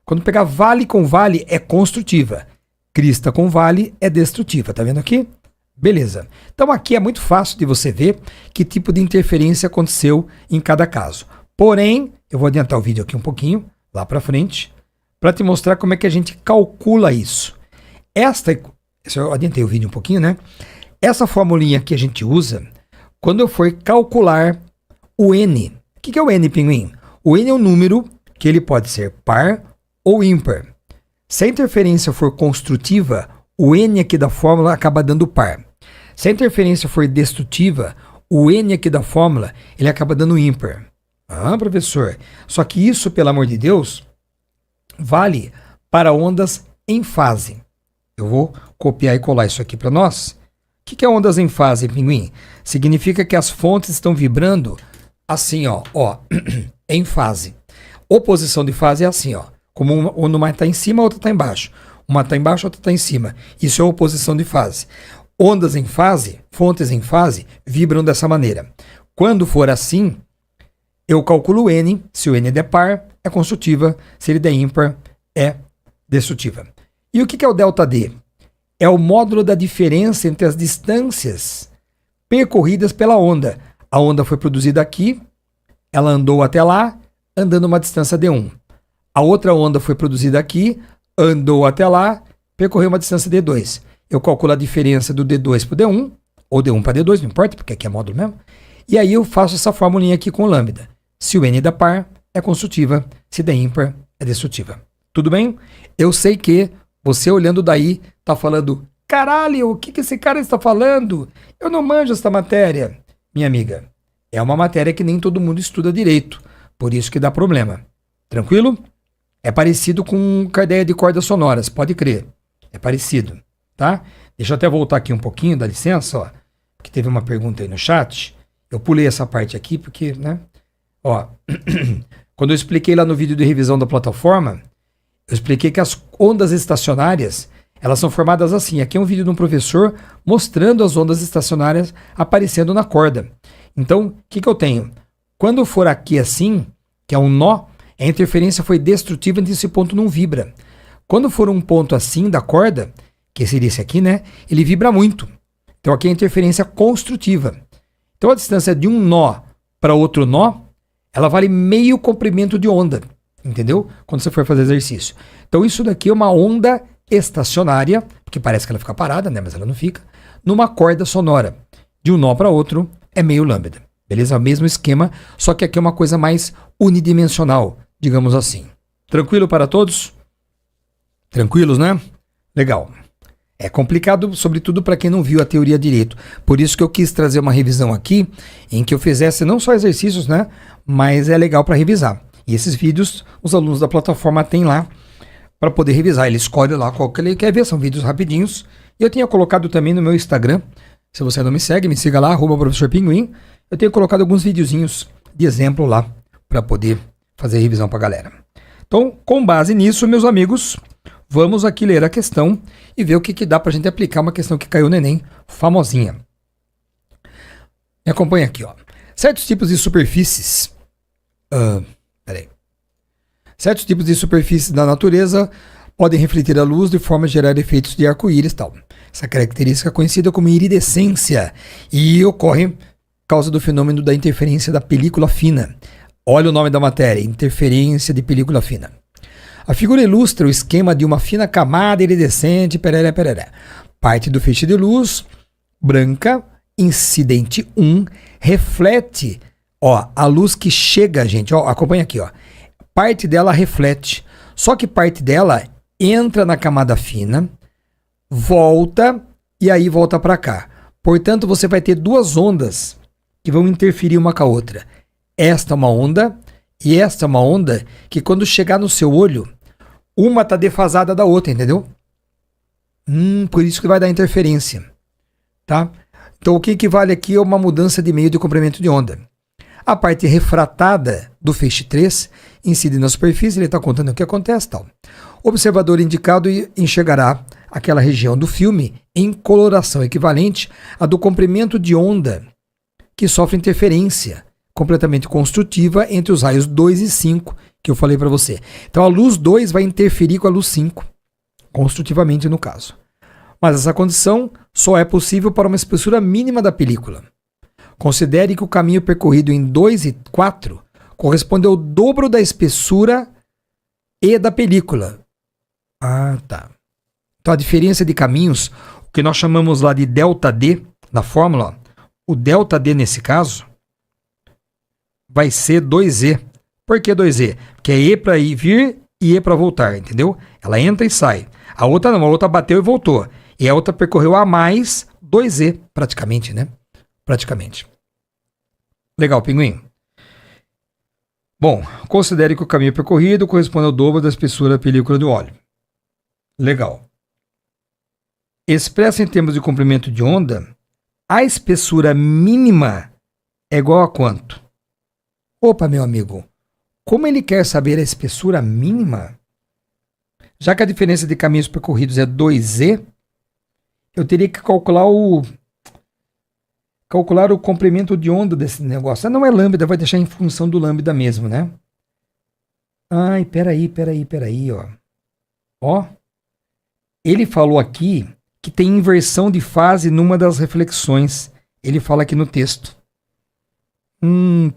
A: Quando pegar vale com vale, é construtiva. Crista com vale é destrutiva. Tá vendo aqui? Beleza. Então aqui é muito fácil de você ver que tipo de interferência aconteceu em cada caso. Porém, eu vou adiantar o vídeo aqui um pouquinho, lá para frente, para te mostrar como é que a gente calcula isso. Eu adiantei o vídeo um pouquinho, né? Essa formulinha que a gente usa quando eu for calcular o N. O que é o N, Pinguim? O N é um número que ele pode ser par ou ímpar. Se a interferência for construtiva, o N aqui da fórmula acaba dando par. Se a interferência for destrutiva, o N aqui da fórmula ele acaba dando ímpar. Ah, professor, só que isso, pelo amor de Deus, vale para ondas em fase. Eu vou copiar e colar isso aqui para nós. O que é ondas em fase, Pinguim? Significa que as fontes estão vibrando assim, ó, em fase. Oposição de fase é assim, ó. Como uma está em cima, a outra está embaixo. Uma está embaixo, a outra está em cima. Isso é oposição de fase. Ondas em fase, fontes em fase, vibram dessa maneira. Quando for assim, eu calculo o N. Se o N der par, é construtiva. Se ele der ímpar, é destrutiva. E o que é o ΔD? É o módulo da diferença entre as distâncias percorridas pela onda. A onda foi produzida aqui, ela andou até lá, andando uma distância d1. A outra onda foi produzida aqui, andou até lá, percorreu uma distância d2. Eu calculo a diferença do d2 para o d1, ou d1 para d2, não importa, porque aqui é módulo mesmo. E aí eu faço essa formulinha aqui com lambda. Se o N der par, é construtiva. Se der ímpar, é destrutiva. Tudo bem? Eu sei que você olhando daí tá falando, caralho, o que esse cara está falando? Eu não manjo essa matéria. Minha amiga, é uma matéria que nem todo mundo estuda direito. Por isso que dá problema. Tranquilo? É parecido com a ideia de cordas sonoras, pode crer. É parecido, tá? Deixa eu até voltar aqui um pouquinho, dá licença, ó. Porque teve uma pergunta aí no chat. Eu pulei essa parte aqui porque, né? Ó, quando eu expliquei lá no vídeo de revisão da plataforma, eu expliquei que as ondas estacionárias, elas são formadas assim. Aqui é um vídeo de um professor mostrando as ondas estacionárias aparecendo na corda. Então, o que eu tenho? Quando for aqui assim, que é um nó, a interferência foi destrutiva, então esse ponto não vibra. Quando for um ponto assim da corda, que seria esse aqui, né? Ele vibra muito. Então aqui é a interferência construtiva. Então a distância de um nó para outro nó, ela vale meio comprimento de onda, entendeu? Quando você for fazer exercício. Então isso daqui é uma onda estacionária, porque parece que ela fica parada, né? Mas ela não fica, numa corda sonora. De um nó para outro é meio lambda. Beleza? O mesmo esquema, só que aqui é uma coisa mais unidimensional, digamos assim. Tranquilo para todos? Tranquilos, né? Legal. É complicado, sobretudo para quem não viu a teoria direito. Por isso que eu quis trazer uma revisão aqui, em que eu fizesse não só exercícios, né? Mas é legal para revisar. E esses vídeos, os alunos da plataforma têm lá para poder revisar. Ele escolhe lá qual que ele quer ver, são vídeos rapidinhos. E eu tinha colocado também no meu Instagram, se você não me segue, me siga lá, @professor Pinguim. Eu tenho colocado alguns videozinhos de exemplo lá para poder fazer revisão para a galera. Então, com base nisso, meus amigos, vamos aqui ler a questão e ver o que dá para a gente aplicar uma questão que caiu no Enem, famosinha. Me acompanha aqui, ó. Certos tipos de superfícies... Certos tipos de superfícies da natureza podem refletir a luz de forma a gerar efeitos de arco-íris e tal. Essa característica é conhecida como iridescência e ocorre por causa do fenômeno da interferência da película fina. Olha o nome da matéria, interferência de película fina. A figura ilustra o esquema de uma fina camada iridescente, pereré, pereré. Parte do feixe de luz branca, incidente 1, reflete, ó, a luz que chega, gente, ó, acompanha aqui, ó. Parte dela reflete, só que parte dela entra na camada fina, volta e aí volta para cá. Portanto, você vai ter duas ondas que vão interferir uma com a outra. Esta é uma onda e esta é uma onda que quando chegar no seu olho, uma está defasada da outra, entendeu? Por isso que vai dar interferência, tá? Então, o que equivale aqui é uma mudança de meio de comprimento de onda. A parte refratada do feixe 3 incide na superfície, ele está contando o que acontece, tal. O observador indicado enxergará aquela região do filme em coloração equivalente à do comprimento de onda que sofre interferência completamente construtiva entre os raios 2 e 5, que eu falei para você. Então a luz 2 vai interferir com a luz 5, construtivamente no caso. Mas essa condição só é possível para uma espessura mínima da película. Considere que o caminho percorrido em 2 e 4 corresponde ao dobro da espessura e da película. Ah, tá. Então a diferença de caminhos, o que nós chamamos lá de ΔD, na fórmula, o ΔD nesse caso, vai ser 2E. Por que 2E? Porque é E para ir vir e E para voltar, entendeu? Ela entra e sai. A outra não, a outra bateu e voltou. E a outra percorreu a mais 2E, praticamente, né? Praticamente. Legal, Pinguim. Bom, considere que o caminho percorrido corresponde ao dobro da espessura da película do óleo. Legal. Expressa em termos de comprimento de onda, a espessura mínima é igual a quanto? Opa, meu amigo, como ele quer saber a espessura mínima? Já que a diferença de caminhos percorridos é 2E, eu teria que calcular o comprimento de onda desse negócio. Não é lambda, vai deixar em função do lambda mesmo, né? Ai, peraí, ó. Ó, ele falou aqui que tem inversão de fase numa das reflexões. Ele fala aqui no texto.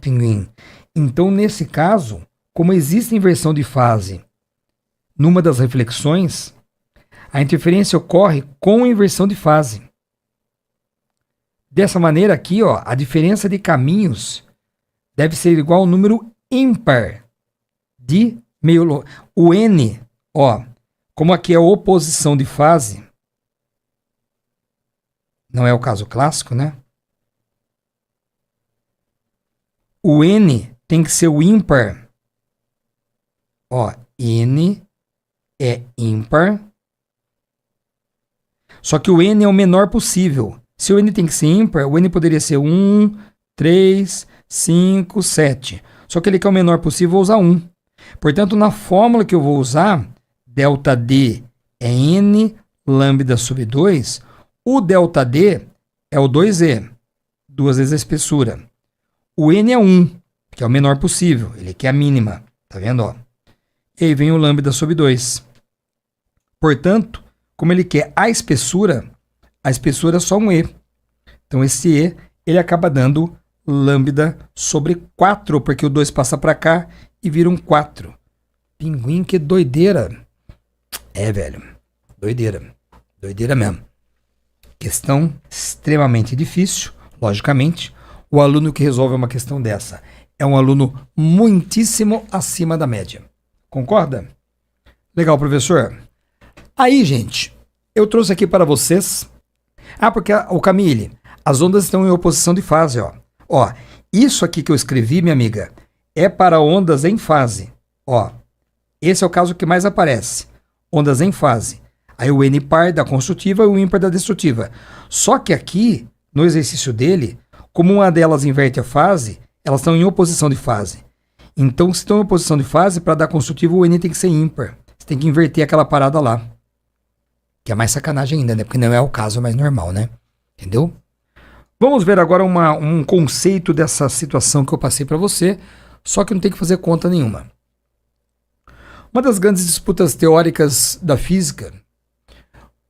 A: Pinguim. Então, nesse caso, como existe inversão de fase numa das reflexões, a interferência ocorre com inversão de fase. Dessa maneira aqui, ó, a diferença de caminhos deve ser igual ao número ímpar de meio longo. O N, ó, como aqui é oposição de fase, não é o caso clássico, né? O N tem que ser o ímpar. Ó, N é ímpar. Só que o N é o menor possível. Se o N tem que ser ímpar, o N poderia ser 1, 3, 5, 7. Só que ele quer o menor possível, vou usar 1. Portanto, na fórmula que eu vou usar, ΔD é N lambda sobre 2. O ΔD é o 2E, 2 vezes a espessura. O N é 1, que é o menor possível. Ele quer a mínima. Tá vendo? Ó? E aí vem o lambda sobre 2. Portanto, como ele quer a espessura é só um E. Então, esse E, ele acaba dando lambda sobre 4, porque o 2 passa para cá e vira um 4. Pinguim, que doideira. É, velho. Doideira. Doideira mesmo. Questão extremamente difícil, logicamente. O aluno que resolve uma questão dessa é um aluno muitíssimo acima da média. Concorda? Legal, professor. Aí, gente, eu trouxe aqui para vocês... porque o Camille, as ondas estão em oposição de fase, ó. Ó, isso aqui que eu escrevi, minha amiga, é para ondas em fase. Ó, esse é o caso que mais aparece. Ondas em fase. Aí o N par da construtiva e o ímpar da destrutiva. Só que aqui, no exercício dele, como uma delas inverte a fase, elas estão em oposição de fase. Então, se estão em oposição de fase, para dar construtiva, o N tem que ser ímpar. Você tem que inverter aquela parada lá. Que é mais sacanagem ainda, né? Porque não é o caso mais normal, né? Entendeu? Vamos ver agora um conceito dessa situação que eu passei para você, só que não tem que fazer conta nenhuma. Uma das grandes disputas teóricas da física,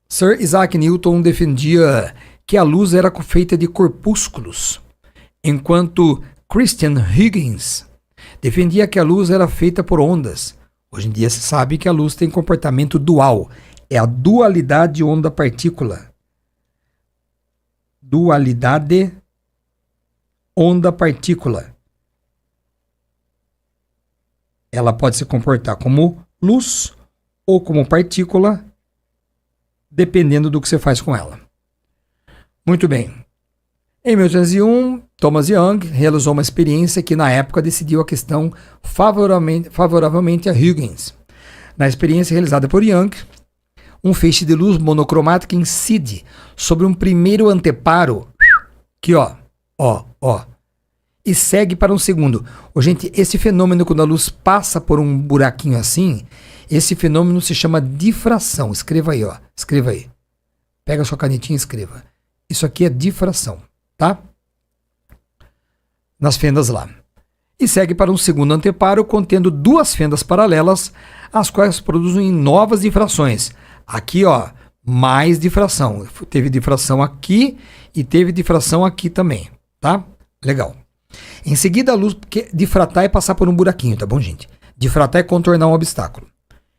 A: Sir Isaac Newton defendia que a luz era feita de corpúsculos, enquanto Christian Huygens defendia que a luz era feita por ondas. Hoje em dia se sabe que a luz tem comportamento dual, é a dualidade onda-partícula. Dualidade onda-partícula. Ela pode se comportar como luz ou como partícula, dependendo do que você faz com ela. Muito bem. Em 1801, Thomas Young realizou uma experiência que na época decidiu a questão favoravelmente a Huygens. Na experiência realizada por Young, um feixe de luz monocromática incide sobre um primeiro anteparo, aqui ó, e segue para um segundo. Gente, esse fenômeno, quando a luz passa por um buraquinho assim, esse fenômeno se chama difração. Escreva aí, ó. Escreva aí. Pega a sua canetinha e escreva. Isso aqui é difração, tá? Nas fendas lá. E segue para um segundo anteparo, contendo duas fendas paralelas, as quais produzem novas difrações. Aqui, ó, mais difração. Teve difração aqui e teve difração aqui também, tá? Legal. Em seguida, a luz, porque difratar é passar por um buraquinho, tá bom, gente? Difratar é contornar um obstáculo.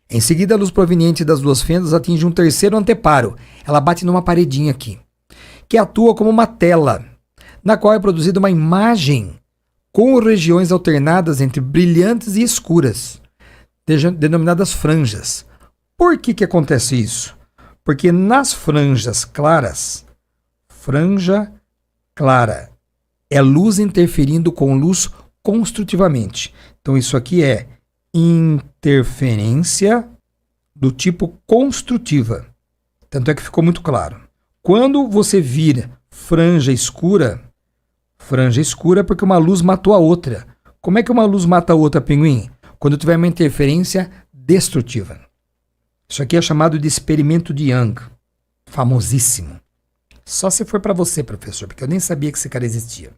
A: Em seguida, a luz proveniente das duas fendas atinge um terceiro anteparo. Ela bate numa paredinha aqui, que atua como uma tela, na qual é produzida uma imagem com regiões alternadas entre brilhantes e escuras, denominadas franjas. Por que acontece isso? Porque nas franjas claras, franja clara é luz interferindo com luz construtivamente. Então isso aqui é interferência do tipo construtiva. Tanto é que ficou muito claro. Quando você vira franja escura é porque uma luz matou a outra. Como é que uma luz mata a outra, pinguim? Quando tiver uma interferência destrutiva. Isso aqui é chamado de experimento de Young. Famosíssimo. Só se for para você, professor, porque eu nem sabia que esse cara existia.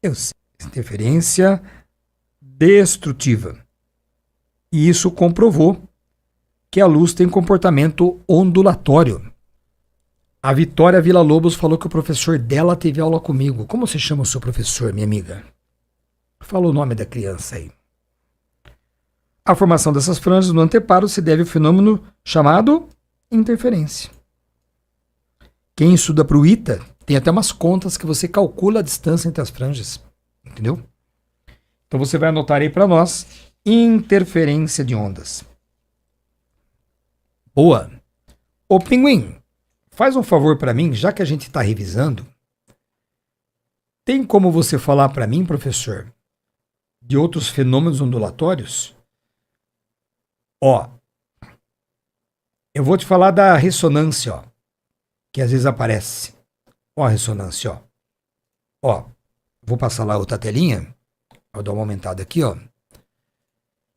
A: Eu sei. Interferência destrutiva. E isso comprovou que a luz tem comportamento ondulatório. A Vitória Villa-Lobos falou que o professor dela teve aula comigo. Como se chama o seu professor, minha amiga? Fala o nome da criança aí. A formação dessas franjas no anteparo se deve ao fenômeno chamado interferência. Quem estuda para o ITA tem até umas contas que você calcula a distância entre as franjas. Entendeu? Então você vai anotar aí para nós interferência de ondas. Boa. Ô Pinguim, faz um favor para mim, já que a gente está revisando. Tem como você falar para mim, professor, de outros fenômenos ondulatórios? Ó, eu vou te falar da ressonância, ó, que às vezes aparece. Ó a ressonância, ó. Vou passar lá outra telinha. Vou dar uma aumentada aqui, ó.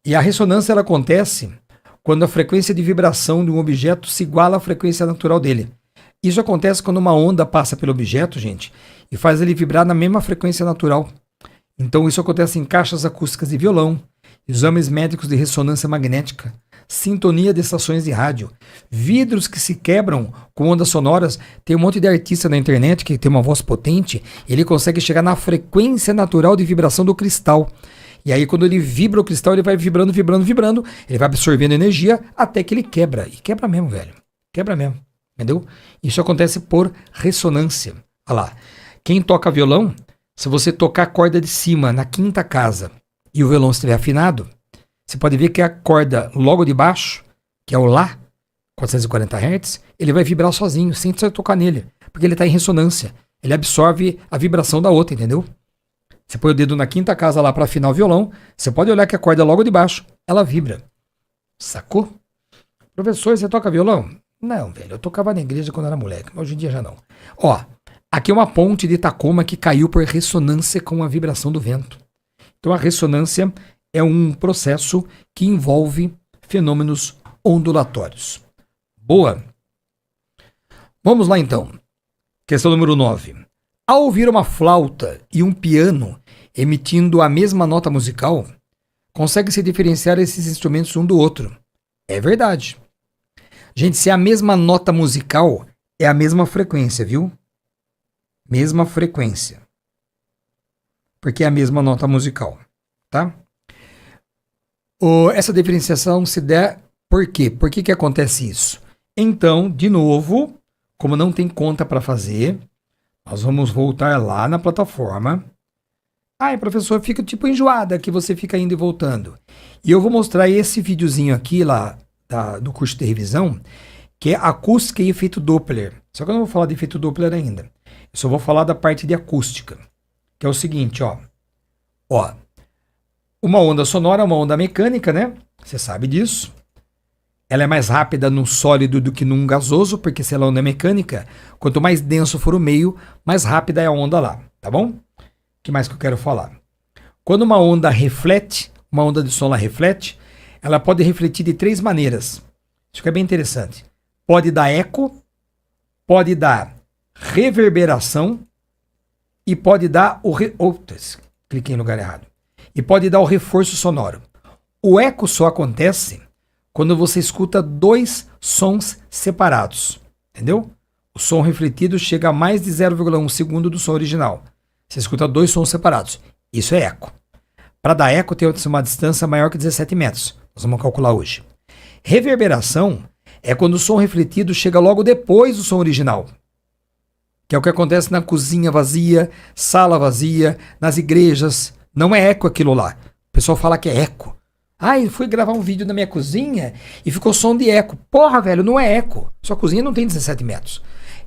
A: E a ressonância, ela acontece quando a frequência de vibração de um objeto se iguala à frequência natural dele. Isso acontece quando uma onda passa pelo objeto, gente, e faz ele vibrar na mesma frequência natural. Então isso acontece em caixas acústicas de violão, exames médicos de ressonância magnética, sintonia de estações de rádio, vidros que se quebram com ondas sonoras. Tem um monte de artista na internet que tem uma voz potente, ele consegue chegar na frequência natural de vibração do cristal. E aí quando ele vibra o cristal, ele vai vibrando, vibrando, vibrando, ele vai absorvendo energia até que ele quebra. E quebra mesmo, velho. Quebra mesmo, entendeu? Isso acontece por ressonância. Olha lá, quem toca violão, se você tocar a corda de cima na quinta casa e o violão estiver afinado, você pode ver que a corda logo de baixo, que é o Lá, 440 Hz, ele vai vibrar sozinho, sem você tocar nele, porque ele está em ressonância. Ele absorve a vibração da outra, entendeu? Você põe o dedo na quinta casa lá para afinar o violão, você pode olhar que a corda logo de baixo, ela vibra. Sacou? Professor, você toca violão? Não, velho, eu tocava na igreja quando era moleque, mas hoje em dia já não. Ó, aqui é uma ponte de Tacoma que caiu por ressonância com a vibração do vento. Então a ressonância é um processo que envolve fenômenos ondulatórios. Boa! Vamos lá então. Questão número 9. Ao ouvir uma flauta e um piano emitindo a mesma nota musical, consegue-se diferenciar esses instrumentos um do outro. É verdade. Gente, se é a mesma nota musical, é a mesma frequência, viu? Mesma frequência. Porque é a mesma nota musical, tá? Essa diferenciação se der por quê? Por que acontece isso? Então, de novo, como não tem conta para fazer, nós vamos voltar lá na plataforma. Ai, professor, fica tipo enjoada que você fica indo e voltando. E eu vou mostrar esse videozinho aqui lá do curso de revisão, que é acústica e efeito Doppler. Só que eu não vou falar de efeito Doppler ainda. Eu só vou falar da parte de acústica, que é o seguinte, ó. Ó, uma onda sonora é uma onda mecânica, né? Você sabe disso. Ela é mais rápida num sólido do que num gasoso, porque se ela é onda mecânica, quanto mais denso for o meio, mais rápida é a onda lá, tá bom? O que mais que eu quero falar? Quando uma onda reflete, uma onda de som lá reflete, ela pode refletir de 3 maneiras. Isso que é bem interessante. Pode dar eco, pode dar reverberação e pode dar cliquei no lugar errado. E pode dar o reforço sonoro. O eco só acontece quando você escuta 2 sons separados, entendeu? O som refletido chega a mais de 0,1 segundo do som original. Você escuta 2 sons separados. Isso é eco. Para dar eco tem uma distância maior que 17 metros. Nós vamos calcular hoje. Reverberação é quando o som refletido chega logo depois do som original. Que é o que acontece na cozinha vazia, sala vazia, nas igrejas. Não é eco aquilo lá. O pessoal fala que é eco. Eu fui gravar um vídeo na minha cozinha e ficou som de eco. Porra, velho, não é eco. Sua cozinha não tem 17 metros.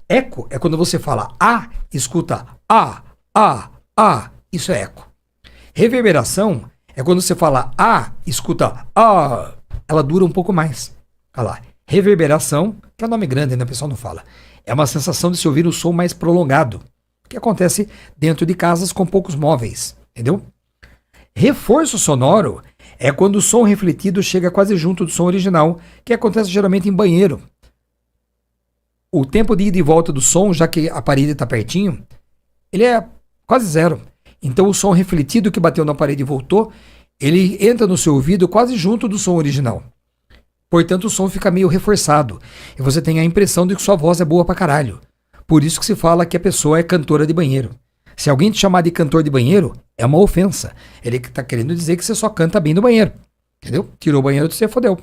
A: Eco é quando você fala escuta isso é eco. Reverberação é quando você fala escuta ela dura um pouco mais. Olha lá. Reverberação, que é um nome grande, né? O pessoal não fala. É uma sensação de se ouvir um som mais prolongado, que acontece dentro de casas com poucos móveis, entendeu? Reforço sonoro é quando o som refletido chega quase junto do som original, que acontece geralmente em banheiro. O tempo de ida e volta do som, já que a parede está pertinho, ele é quase zero. Então o som refletido que bateu na parede e voltou, ele entra no seu ouvido quase junto do som original. Portanto, o som fica meio reforçado e você tem a impressão de que sua voz é boa pra caralho. Por isso que se fala que a pessoa é cantora de banheiro. Se alguém te chamar de cantor de banheiro, é uma ofensa. Ele tá querendo dizer que você só canta bem no banheiro. Entendeu? Tirou o banheiro de você, fodeu.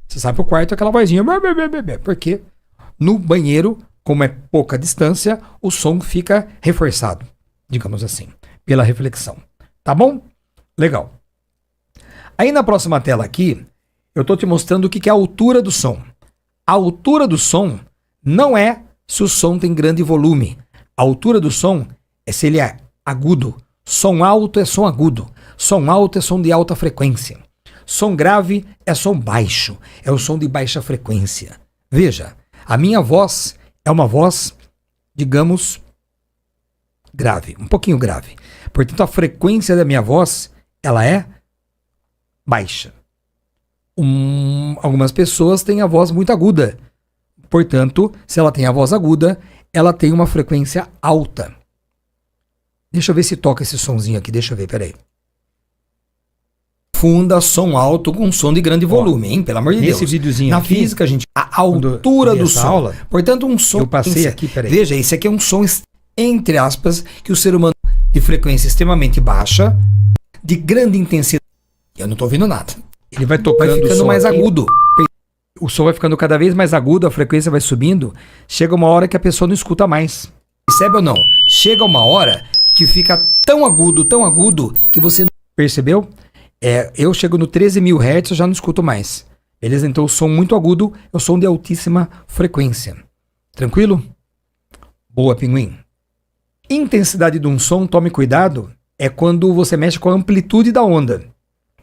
A: Você sai pro quarto, aquela vozinha. Porque no banheiro, como é pouca distância, o som fica reforçado. Digamos assim. Pela reflexão. Tá bom? Legal. Aí na próxima tela aqui, eu tô te mostrando o que é a altura do som. A altura do som não é se o som tem grande volume. A altura do som é se ele é agudo. Som alto é som agudo. Som alto é som de alta frequência. Som grave é som baixo. É o som de baixa frequência. Veja, a minha voz é uma voz, digamos, grave. Um pouquinho grave. Portanto, a frequência da minha voz, ela é baixa. Algumas pessoas têm a voz muito aguda. Portanto, se ela tem a voz aguda, ela tem uma frequência alta. Deixa eu ver se toca esse sonzinho aqui. Deixa eu ver, peraí. confunda som alto com som de grande volume, hein? Pelo amor de Deus.
B: Nesse videozinho
A: na
B: aqui,
A: física, gente, a altura do som. Aula, portanto, um som...
B: Eu passei aqui, peraí.
A: Veja, esse aqui é um som, entre aspas, que o ser humano de frequência extremamente baixa, de grande intensidade. Eu não tô ouvindo nada.
B: Ele vai tocando,
A: vai ficando mais aqui, agudo.
B: O som vai ficando cada vez mais agudo, a frequência vai subindo. Chega uma hora que a pessoa não escuta mais.
A: Percebe ou não? Chega uma hora que fica tão agudo, que você...
B: Percebeu? Eu chego no 13.000 Hz, eu já não escuto mais. Beleza? Então o som muito agudo é o som de altíssima frequência. Tranquilo? Boa, Pinguim. Intensidade de um som, tome cuidado, é quando você mexe com a amplitude da onda.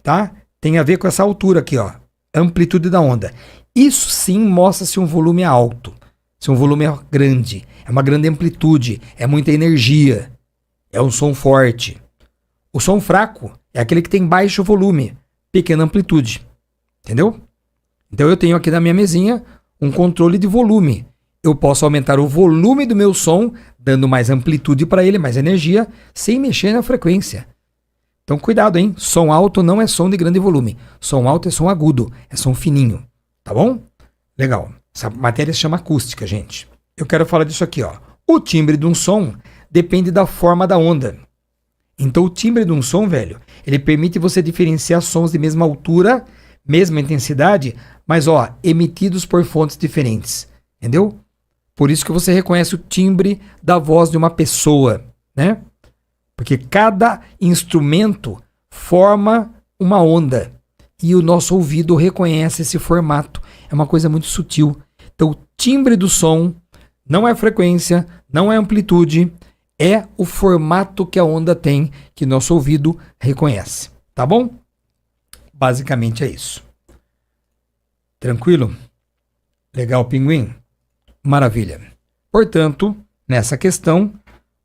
B: Tá? Tem a ver com essa altura aqui, ó. Amplitude da onda. Isso sim mostra se um volume é alto. Se um volume é grande. É uma grande amplitude. É muita energia. É um som forte. O som fraco é aquele que tem baixo volume, pequena amplitude. Entendeu? Então eu tenho aqui na minha mesinha um controle de volume. Eu posso aumentar o volume do meu som, dando mais amplitude para ele, mais energia, sem mexer na frequência. Então cuidado, hein? Som alto não é som de grande volume. Som alto é som agudo, é som fininho. Tá bom? Legal. Essa matéria se chama acústica, gente. Eu quero falar disso aqui, ó. O timbre de um som depende da forma da onda. Então o timbre de um som, velho, ele permite você diferenciar sons de mesma altura, mesma intensidade, mas ó, emitidos por fontes diferentes. Entendeu? Por isso que você reconhece o timbre da voz de uma pessoa, né? Porque cada instrumento forma uma onda e o nosso ouvido reconhece esse formato. É uma coisa muito sutil. Então, o timbre do som não é frequência, não é amplitude, é o formato que a onda tem, que nosso ouvido reconhece. Tá bom? Basicamente é isso. Tranquilo? Legal, Pinguim? Maravilha. Portanto, nessa questão,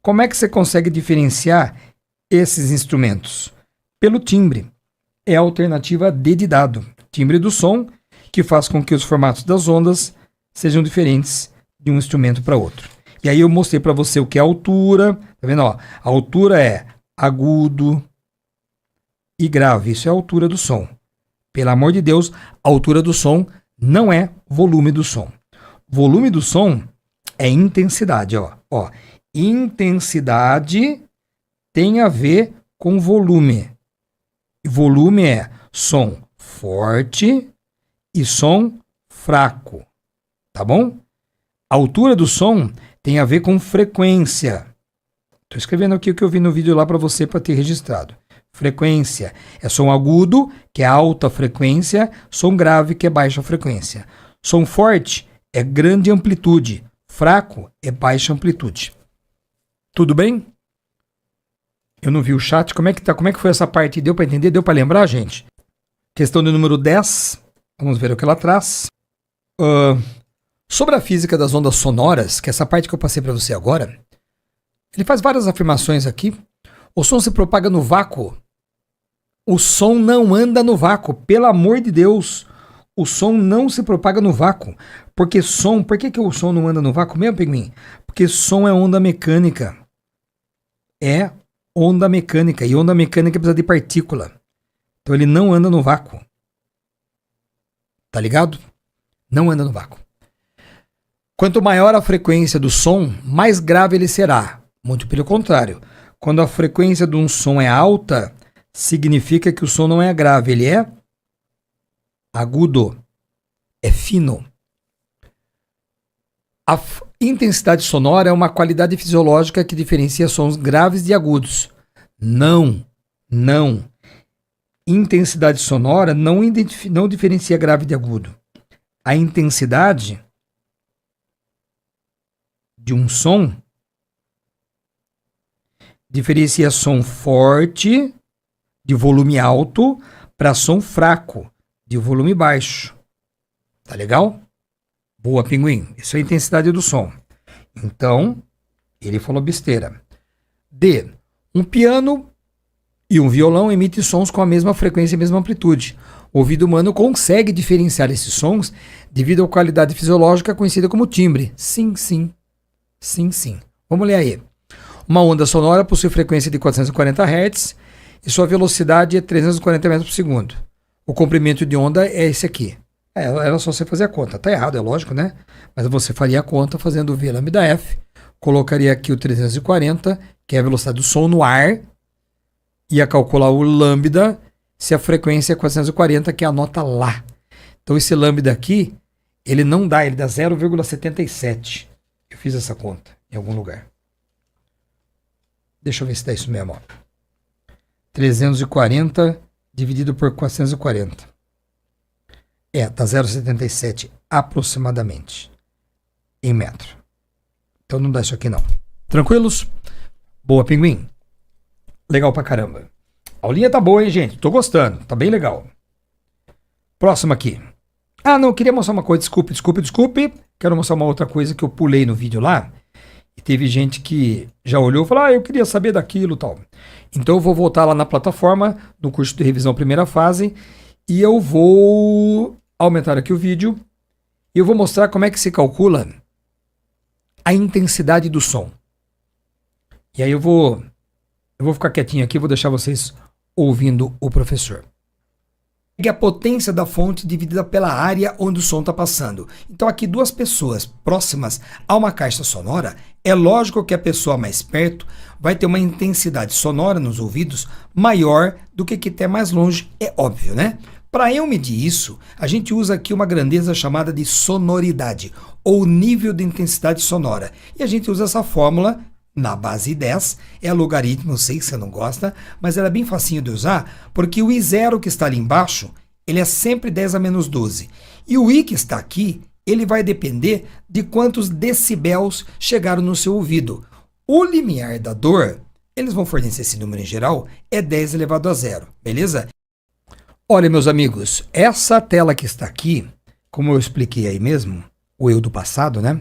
B: como é que você consegue diferenciar esses instrumentos? Pelo timbre. É a alternativa D de dado. Timbre do som, que faz com que os formatos das ondas sejam diferentes de um instrumento para outro. E aí eu mostrei para você o que é altura. Tá vendo? Ó, a altura é agudo e grave. Isso é a altura do som. Pelo amor de Deus, a altura do som não é volume do som. Volume do som é intensidade. Ó, intensidade tem a ver com volume. E volume é som forte e som fraco. Tá bom? A altura do som tem a ver com frequência. Estou escrevendo aqui o que eu vi no vídeo lá para você para ter registrado. Frequência é som agudo, que é alta frequência, som grave, que é baixa frequência. Som forte é grande amplitude, fraco é baixa amplitude. Tudo bem? Eu não vi o chat. Como é que tá? Como é que foi essa parte? Deu para entender? Deu para lembrar, gente? Questão de número 10. Vamos ver o que ela traz. Sobre a física das ondas sonoras, que é essa parte que eu passei para você agora, ele faz várias afirmações aqui. O som se propaga no vácuo. O som não anda no vácuo. Pelo amor de Deus, o som não se propaga no vácuo. Porque som... Por que o som não anda no vácuo mesmo, Pinguim? Porque som é onda mecânica. É onda mecânica. E onda mecânica precisa de partícula. Então ele não anda no vácuo. Tá ligado? Não anda no vácuo. Quanto maior a frequência do som, mais grave ele será. Muito pelo contrário. Quando a frequência de um som é alta, significa que o som não é grave, ele é agudo, é fino. A intensidade sonora é uma qualidade fisiológica que diferencia sons graves de agudos. Não. Intensidade sonora não diferencia grave de agudo. A intensidade de um som diferencia som forte, de volume alto, para som fraco, de volume baixo. Tá legal? Boa, Pinguim. Isso é a intensidade do som. Então, ele falou besteira. D. Um piano e um violão emitem sons com a mesma frequência e mesma amplitude. O ouvido humano consegue diferenciar esses sons devido à qualidade fisiológica conhecida como timbre. Sim. Vamos ler aí. Uma onda sonora possui frequência de 440 Hz
A: e sua velocidade é 340 metros por segundo. O comprimento de onda é esse aqui. Era só você fazer a conta. Tá errado, é lógico, né? Mas você faria a conta fazendo V lambda F, colocaria aqui o 340, que é a velocidade do som no ar, ia calcular o lambda, se a frequência é 440, que é a nota Lá. Então esse lambda aqui, ele não dá, ele dá 0,77. Eu fiz essa conta em algum lugar. Deixa eu ver se dá isso mesmo. Ó. 340 dividido por 440. Dá 0,77 aproximadamente em metro. Então não dá isso aqui não. Tranquilos? Boa, Pinguim. Legal pra caramba. A aulinha tá boa, hein, gente? Tô gostando. Tá bem legal. Próximo aqui. Ah, não, eu queria mostrar uma coisa. Desculpe. Quero mostrar uma outra coisa que eu pulei no vídeo lá. E teve gente que já olhou e falou, eu queria saber daquilo e tal. Então eu vou voltar lá na plataforma do curso de revisão primeira fase e eu vou aumentar aqui o vídeo e eu vou mostrar como é que se calcula a intensidade do som. E aí eu vou ficar quietinho aqui, vou deixar vocês ouvindo o professor. É a potência da fonte dividida pela área onde o som está passando. Então aqui duas pessoas próximas a uma caixa sonora, é lógico que a pessoa mais perto vai ter uma intensidade sonora nos ouvidos maior do que está mais longe, é óbvio, né? Para eu medir isso, a gente usa aqui uma grandeza chamada de sonoridade, ou nível de intensidade sonora. E a gente usa essa fórmula na base 10, é logaritmo, eu sei que você não gosta, mas ela é bem facinho de usar, porque o I0 que está ali embaixo, ele é sempre 10 a menos 12. E o I que está aqui, ele vai depender de quantos decibéis chegaram no seu ouvido. O limiar da dor, eles vão fornecer esse número em geral, é 10 elevado a 0, beleza? Olha, meus amigos, essa tela que está aqui, como eu expliquei aí mesmo, o eu do passado, né?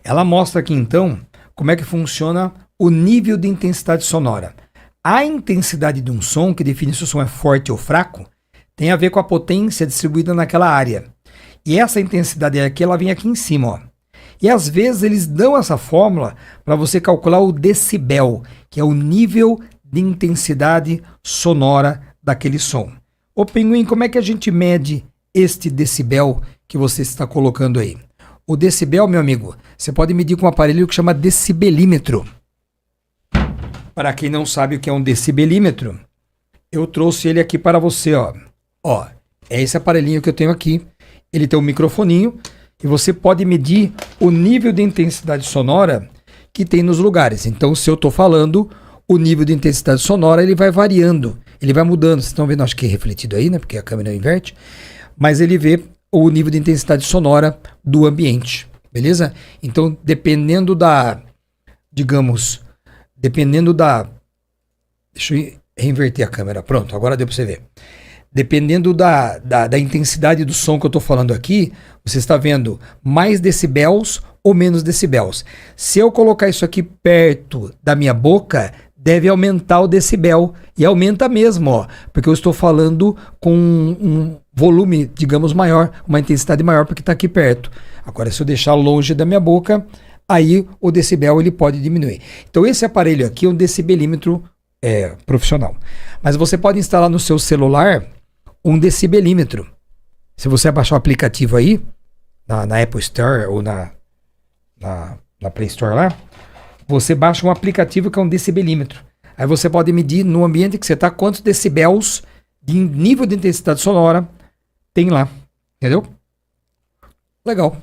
A: Ela mostra aqui então como é que funciona o nível de intensidade sonora. A intensidade de um som, que define se o som é forte ou fraco, tem a ver com a potência distribuída naquela área. E essa intensidade aqui, ela vem aqui em cima, ó. E às vezes eles dão essa fórmula para você calcular o decibel, que é o nível de intensidade sonora daquele som. Ô Pinguim, como é que a gente mede este decibel que você está colocando aí? O decibel, meu amigo, você pode medir com um aparelho que chama decibelímetro. Para quem não sabe o que é um decibelímetro, eu trouxe ele aqui para você, ó. Ó, é esse aparelhinho que eu tenho aqui. Ele tem um microfoninho e você pode medir o nível de intensidade sonora que tem nos lugares. Então, se eu estou falando, o nível de intensidade sonora ele vai variando, ele vai mudando. Vocês estão vendo, acho que é refletido aí, né? Porque a câmera inverte. Mas ele vê o nível de intensidade sonora do ambiente, beleza? Então, dependendo da, digamos, deixa eu reinverter a câmera, pronto, agora deu para você ver. Dependendo da intensidade do som que eu estou falando aqui, você está vendo mais decibéis ou menos decibéis. Se eu colocar isso aqui perto da minha boca, deve aumentar o decibel. E aumenta mesmo, ó, porque eu estou falando com um volume, digamos, maior, uma intensidade maior, porque está aqui perto. Agora, se eu deixar longe da minha boca, aí o decibel ele pode diminuir. Então, esse aparelho aqui é um decibelímetro profissional. Mas você pode instalar no seu celular um decibelímetro. Se você abaixar o aplicativo aí, na Apple Store ou na Play Store lá, você baixa um aplicativo que é um decibelímetro. Aí você pode medir no ambiente que você está quantos decibéis de nível de intensidade sonora tem lá. Entendeu? Legal.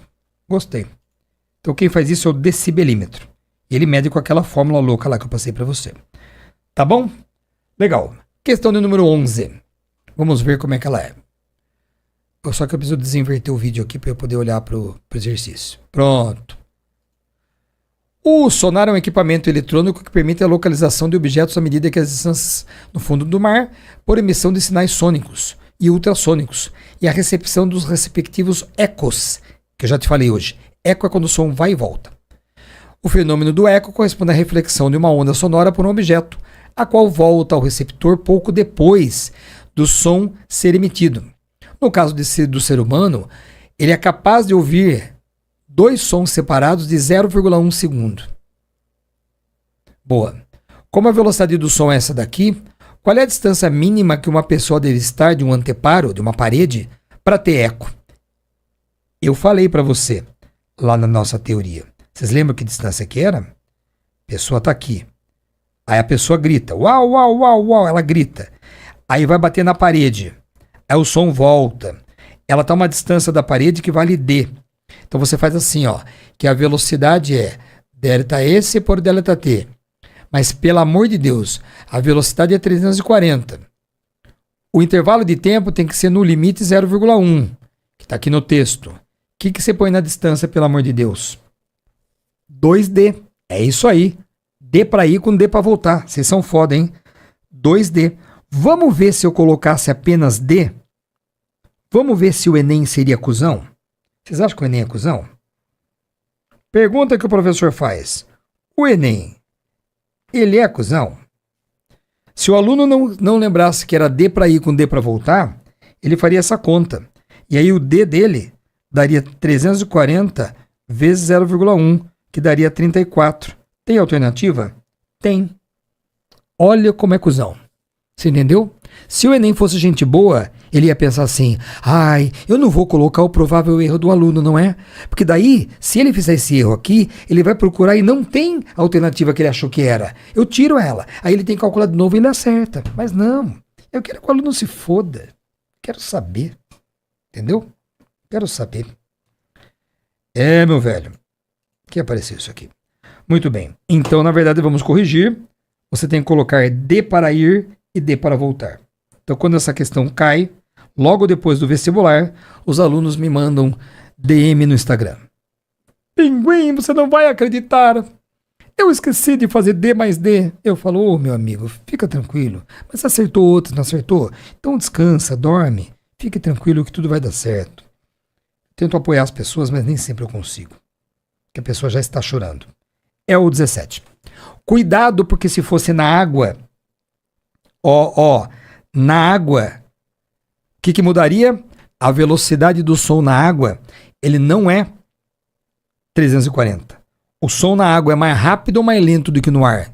A: Gostei. Então quem faz isso é o decibelímetro. Ele mede com aquela fórmula louca lá que eu passei para você. Tá bom? Legal. Questão de número 11. Vamos ver como é que ela é. Só que eu preciso desinverter o vídeo aqui para eu poder olhar para o exercício. Pronto. O sonar é um equipamento eletrônico que permite a localização de objetos à medida que as distâncias no fundo do mar, por emissão de sinais sônicos e ultrassônicos, e a recepção dos respectivos ecos, que eu já te falei hoje. Eco é quando o som vai e volta. O fenômeno do eco corresponde à reflexão de uma onda sonora por um objeto, a qual volta ao receptor pouco depois do som ser emitido. No caso do ser humano, ele é capaz de ouvir dois sons separados de 0,1 segundo. Boa. Como a velocidade do som é essa daqui, Qual é a distância mínima que uma pessoa deve estar de um anteparo, de uma parede, para ter eco? Eu falei para você lá na nossa teoria. Vocês lembram que distância que era? A pessoa está aqui. Aí a pessoa grita. Uau, uau, uau, uau. Ela grita. Aí vai bater na parede. Aí o som volta. Ela está a uma distância da parede que vale D. Então você faz assim, ó, que a velocidade é delta S por delta T. Mas, pelo amor de Deus, a velocidade é 340. O intervalo de tempo tem que ser no limite 0,1, que está aqui no texto. O que você põe na distância, pelo amor de Deus? 2D. É isso aí. D para ir com D para voltar. Vocês são foda, hein? 2D. Vamos ver se eu colocasse apenas D? Vamos ver se o Enem seria cuzão? Vocês acham que o Enem é cuzão? Pergunta que o professor faz. O Enem, ele é cuzão? Se o aluno não lembrasse que era D para ir com D para voltar, ele faria essa conta. E aí o D dele daria 340 vezes 0,1, que daria 34. Tem alternativa? Tem. Olha como é cuzão. Você entendeu? Se o Enem fosse gente boa, ele ia pensar assim, ai, eu não vou colocar o provável erro do aluno, não é? Porque daí, se ele fizer esse erro aqui, ele vai procurar e não tem a alternativa que ele achou que era. Eu tiro ela. Aí ele tem que calcular de novo e ele acerta. Mas não, eu quero que o aluno se foda. Quero saber. Entendeu? Quero saber. É, meu velho. Que apareceu isso aqui. Muito bem. Então, na verdade, vamos corrigir. Você tem que colocar D para ir e D para voltar. Então, quando essa questão cai, logo depois do vestibular, os alunos me mandam DM no Instagram. Pinguim, você não vai acreditar. Eu esqueci de fazer D mais D. Eu falo, ô meu amigo, fica tranquilo. Mas acertou outro, não acertou? Então descansa, dorme. Fique tranquilo que tudo vai dar certo. Tento apoiar as pessoas, mas nem sempre eu consigo. Porque a pessoa já está chorando. É o 17. Cuidado, porque se fosse na água... na água, o que mudaria? A velocidade do som na água, ele não é 340. O som na água é mais rápido ou mais lento do que no ar?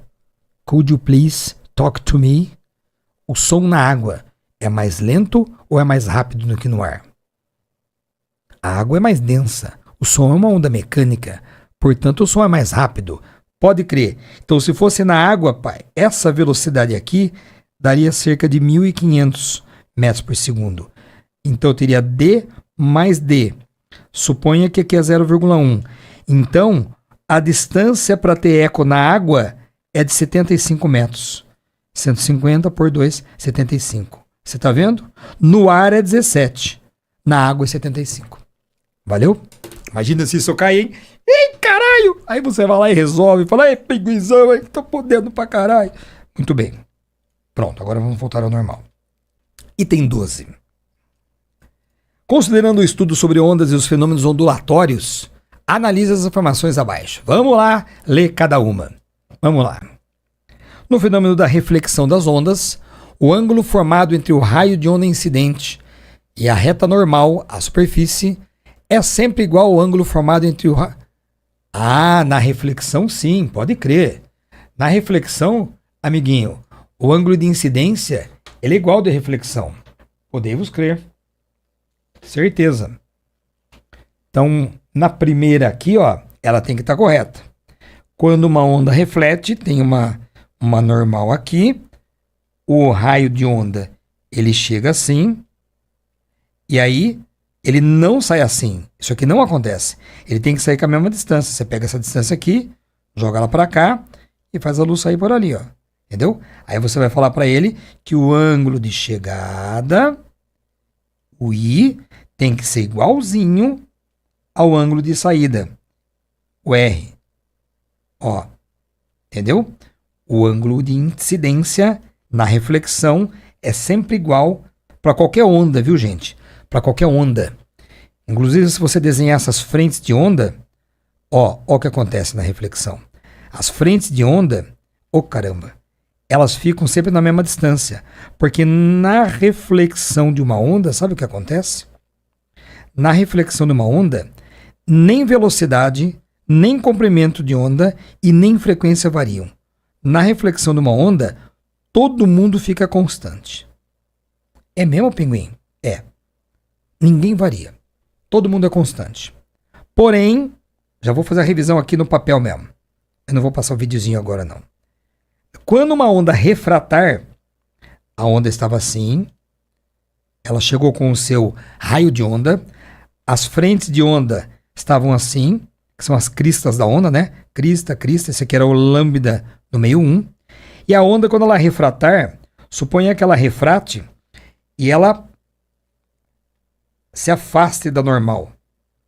A: Could you please talk to me? O som na água é mais lento ou é mais rápido do que no ar? A água é mais densa. O som é uma onda mecânica. Portanto, o som é mais rápido. Pode crer. Então, se fosse na água, pai, essa velocidade aqui daria cerca de 1.500 metros por segundo. Então, eu teria D mais D. Suponha que aqui é 0,1. Então, a distância para ter eco na água é de 75 metros. 150 por 2, 75. Você está vendo? No ar é 17. Na água é 75. Valeu? Imagina se isso cai, hein? Ei, caralho! Aí você vai lá e resolve. Fala, ei, pinguizão, aí, tô podendo pra caralho. Muito bem. Pronto, agora vamos voltar ao normal. Item 12. Considerando o estudo sobre ondas e os fenômenos ondulatórios, analise as informações abaixo. Vamos lá ler cada uma. Vamos lá. No fenômeno da reflexão das ondas, o ângulo formado entre o raio de onda incidente e a reta normal, a superfície, é sempre igual ao ângulo formado entre o raio... na reflexão sim, pode crer. Na reflexão, amiguinho, o ângulo de incidência ele é igual ao de reflexão. Podemos crer. Certeza. Então, na primeira aqui, ó, ela tem que estar correta. Quando uma onda reflete, tem uma normal aqui. O raio de onda, ele chega assim. E aí, ele não sai assim. Isso aqui não acontece. Ele tem que sair com a mesma distância. Você pega essa distância aqui, joga ela para cá e faz a luz sair por ali, ó. Entendeu? Aí você vai falar para ele que o ângulo de chegada, o I, tem que ser igualzinho ao ângulo de saída, o R. Ó, entendeu? O ângulo de incidência na reflexão é sempre igual para qualquer onda, viu, gente? Para qualquer onda. Inclusive, se você desenhar essas frentes de onda, ó o que acontece na reflexão. As frentes de onda, caramba, elas ficam sempre na mesma distância. Porque na reflexão de uma onda, sabe o que acontece? Na reflexão de uma onda, nem velocidade, nem comprimento de onda e nem frequência variam. Na reflexão de uma onda, todo mundo fica constante. É mesmo, Pinguim? É. Ninguém varia. Todo mundo é constante. Porém, já vou fazer a revisão aqui no papel mesmo. Eu não vou passar o videozinho agora, não. Quando uma onda refratar, a onda estava assim, ela chegou com o seu raio de onda, as frentes de onda estavam assim, que são as cristas da onda, né? Crista, esse aqui era o lambda no meio 1. E a onda, quando ela refratar, suponha que ela refrate e ela se afaste da normal,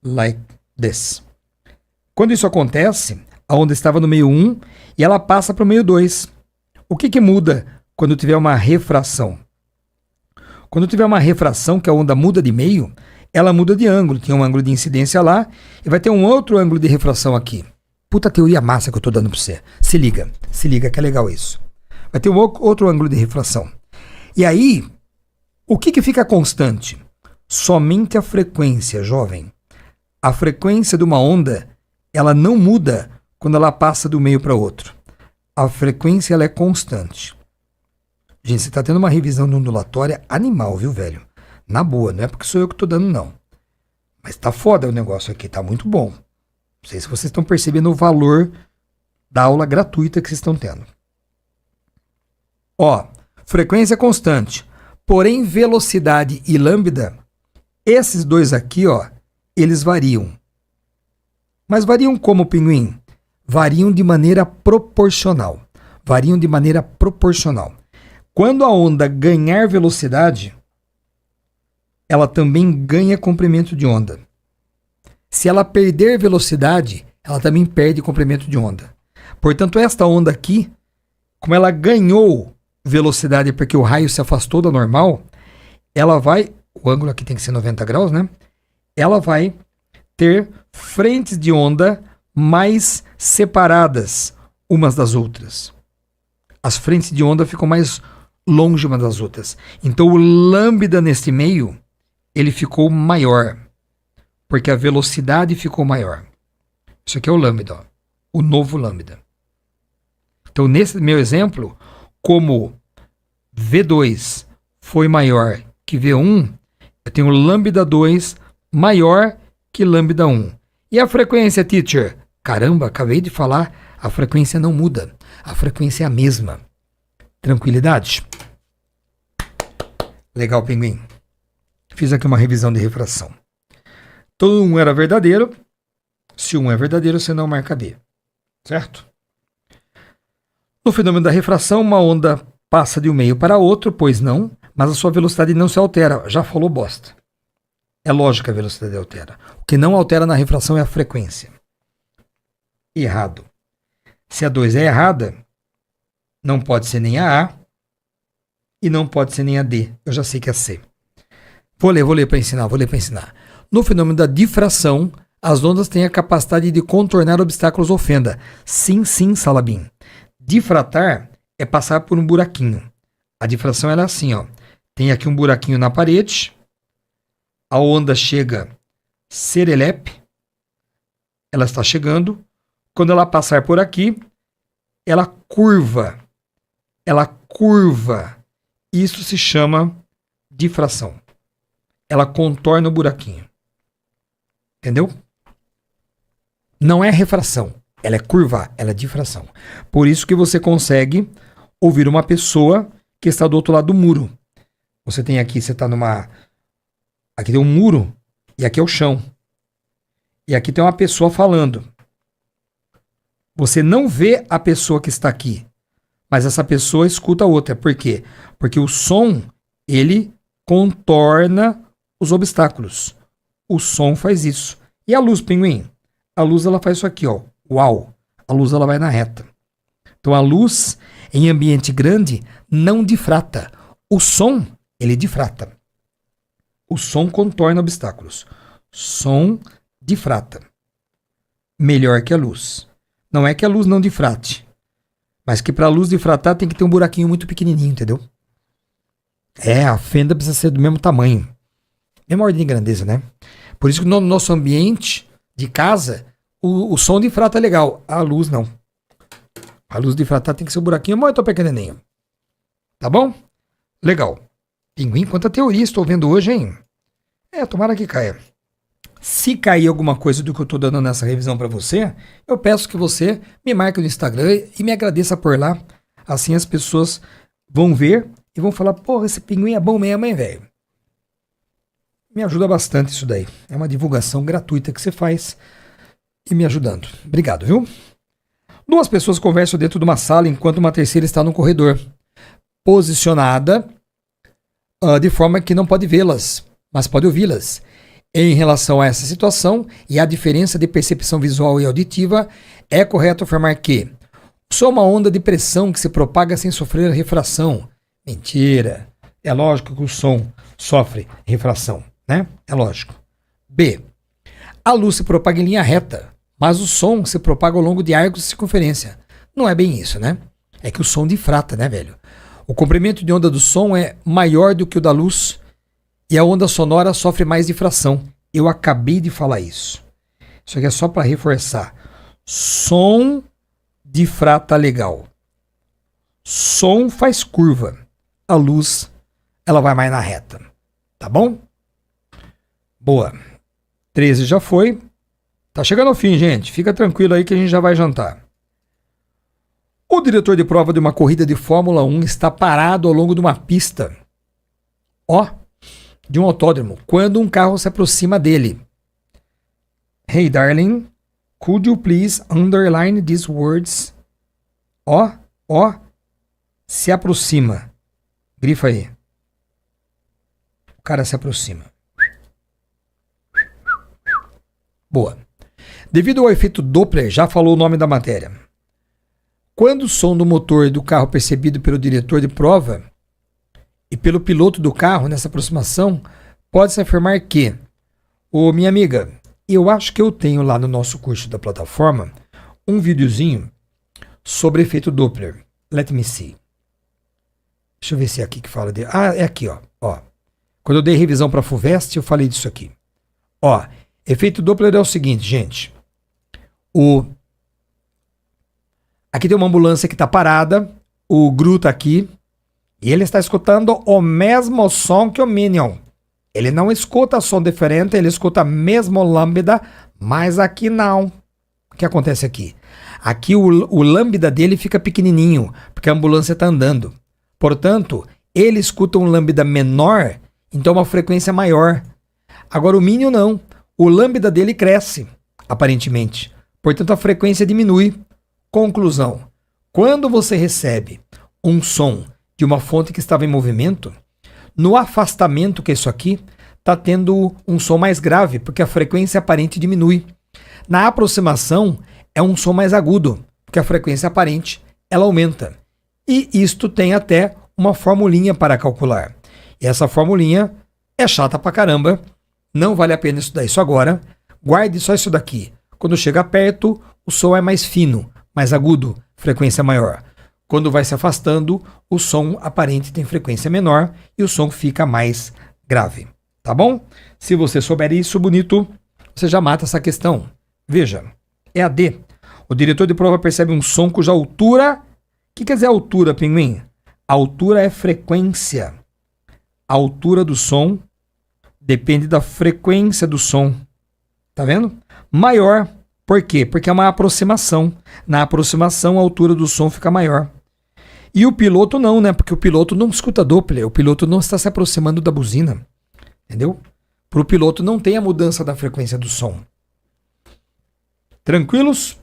A: like this. Quando isso acontece, a onda estava no meio 1 e ela passa para o meio 2. O que muda quando tiver uma refração? Quando tiver uma refração, que a onda muda de meio, ela muda de ângulo. Tem um ângulo de incidência lá e vai ter um outro ângulo de refração aqui. Puta teoria massa que eu tô dando para você. Se liga que é legal isso. Vai ter um outro ângulo de refração. E aí, o que fica constante? Somente a frequência, jovem. A frequência de uma onda, ela não muda quando ela passa do meio para outro. A frequência, ela é constante. Gente, você tá tendo uma revisão de ondulatória animal, viu, velho? Na boa, não é porque sou eu que tô dando, não. Mas tá foda o negócio aqui, tá muito bom. Não sei se vocês estão percebendo o valor da aula gratuita que vocês estão tendo. Ó, frequência constante. Porém, velocidade e lambda, esses dois aqui, ó, eles variam. Mas variam como, Pinguim? Variam de maneira proporcional. Quando a onda ganhar velocidade, ela também ganha comprimento de onda. Se ela perder velocidade, ela também perde comprimento de onda. Portanto, esta onda aqui, como ela ganhou velocidade porque o raio se afastou da normal, ela vai, o ângulo aqui tem que ser 90 graus, né? Ela vai ter frentes de onda mais separadas umas das outras. As frentes de onda ficam mais longe umas das outras. Então o lambda nesse meio, ele ficou maior, porque a velocidade ficou maior. Isso aqui é o lambda, ó, o novo lambda. Então nesse meu exemplo, como V2 foi maior que V1, eu tenho lambda 2 maior que lambda 1. E a frequência, teacher? Caramba, acabei de falar, a frequência não muda. A frequência é a mesma. Tranquilidade? Legal, Pinguim. Fiz aqui uma revisão de refração. Todo 1 era verdadeiro. Se 1 é verdadeiro, você não marca B. Certo? No fenômeno da refração, uma onda passa de um meio para outro, pois não, mas a sua velocidade não se altera. Já falou bosta. É lógico que a velocidade altera. O que não altera na refração é a frequência. Errado. Se a 2 é errada, não pode ser nem a A e não pode ser nem a D. Eu já sei que é C. Vou ler para ensinar. No fenômeno da difração, as ondas têm a capacidade de contornar obstáculos ou fenda. Sim, Salabim. Difratar é passar por um buraquinho. A difração ela é assim, ó. Tem aqui um buraquinho na parede. A onda chega serelepe. Ela está chegando. Quando ela passar por aqui, ela curva. Isso se chama difração. Ela contorna o buraquinho. Entendeu? Não é refração. Ela é curvar, ela é difração. Por isso que você consegue ouvir uma pessoa que está do outro lado do muro. Você tem aqui, você está numa... Aqui tem um muro e aqui é o chão. E aqui tem uma pessoa falando. Você não vê a pessoa que está aqui, mas essa pessoa escuta a outra. Por quê? Porque o som, ele contorna os obstáculos. O som faz isso. E a luz, Pinguim? A luz, ela faz isso aqui, ó. Uau! A luz, ela vai na reta. Então, a luz, em ambiente grande, não difrata. O som, ele difrata. O som contorna obstáculos. Som difrata. Melhor que a luz. Não é que a luz não difrate, mas que para a luz difratar tem que ter um buraquinho muito pequenininho, entendeu? A fenda precisa ser do mesmo tamanho. Mesma ordem de grandeza, né? Por isso que no nosso ambiente de casa, o som difrata é legal. A luz não. A luz difratar tem que ser um buraquinho muito pequenininho. Tá bom? Legal. Pinguim, quanta teoria estou vendo hoje, hein? Tomara que caia. Se cair alguma coisa do que eu estou dando nessa revisão para você, eu peço que você me marque no Instagram e me agradeça por lá. Assim as pessoas vão ver e vão falar, porra, esse pinguim é bom mesmo, hein, velho? Me ajuda bastante isso daí. É uma divulgação gratuita que você faz e me ajudando. Obrigado, viu? 2 pessoas conversam dentro de uma sala enquanto uma terceira está no corredor, posicionada de forma que não pode vê-las, mas pode ouvi-las. Em relação a essa situação e a diferença de percepção visual e auditiva, é correto afirmar que só uma onda de pressão que se propaga sem sofrer refração. Mentira. É lógico que o som sofre refração, né? É lógico. B. A luz se propaga em linha reta, mas o som se propaga ao longo de arcos de circunferência. Não é bem isso, né? É que o som difrata, né, velho? O comprimento de onda do som é maior do que o da luz e a onda sonora sofre mais difração. Eu acabei de falar isso. Isso aqui é só para reforçar. Som difrata legal. Som faz curva. A luz, ela vai mais na reta. Tá bom? Boa. 13 já foi. Tá chegando ao fim, gente. Fica tranquilo aí que a gente já vai jantar. O diretor de prova de uma corrida de Fórmula 1 está parado ao longo de uma pista. De um autódromo, quando um carro se aproxima dele. Hey, darling, could you please underline these words? Se aproxima. Grifa aí. O cara se aproxima. Boa. Devido ao efeito Doppler, já falou o nome da matéria. Quando o som do motor do carro percebido pelo diretor de prova e pelo piloto do carro nessa aproximação, pode-se afirmar que, minha amiga, eu acho que eu tenho lá no nosso curso da plataforma um videozinho sobre efeito Doppler. Let me see. Deixa eu ver se é aqui que fala dele. É aqui, ó. Quando eu dei revisão para a FUVEST, eu falei disso aqui. Efeito Doppler é o seguinte, gente. Aqui tem uma ambulância que está parada, o Gru está aqui, e ele está escutando o mesmo som que o Minion. Ele não escuta som diferente, ele escuta mesmo lambda, mas aqui não. O que acontece aqui? Aqui o lambda dele fica pequenininho, porque a ambulância está andando. Portanto, ele escuta um lambda menor, então uma frequência maior. Agora o Minion não. O lambda dele cresce, aparentemente. Portanto, a frequência diminui. Conclusão. Quando você recebe um som de uma fonte que estava em movimento, no afastamento, que é isso aqui, está tendo um som mais grave, porque a frequência aparente diminui. Na aproximação, é um som mais agudo, porque a frequência aparente ela aumenta. E isto tem até uma formulinha para calcular. E essa formulinha é chata pra caramba. Não vale a pena estudar isso agora. Guarde só isso daqui. Quando chega perto, o som é mais fino, mais agudo, frequência maior. Quando vai se afastando, o som aparente tem frequência menor e o som fica mais grave. Tá bom? Se você souber isso, bonito, você já mata essa questão. Veja, é a D. O diretor de prova percebe um som cuja altura... O que quer dizer altura, pinguim? A altura é frequência. A altura do som depende da frequência do som. Tá vendo? Maior. Por quê? Porque é uma aproximação. Na aproximação, a altura do som fica maior. E o piloto não, né? Porque o piloto não escuta Doppler. O piloto não está se aproximando da buzina. Entendeu? Para o piloto não tem a mudança da frequência do som. Tranquilos?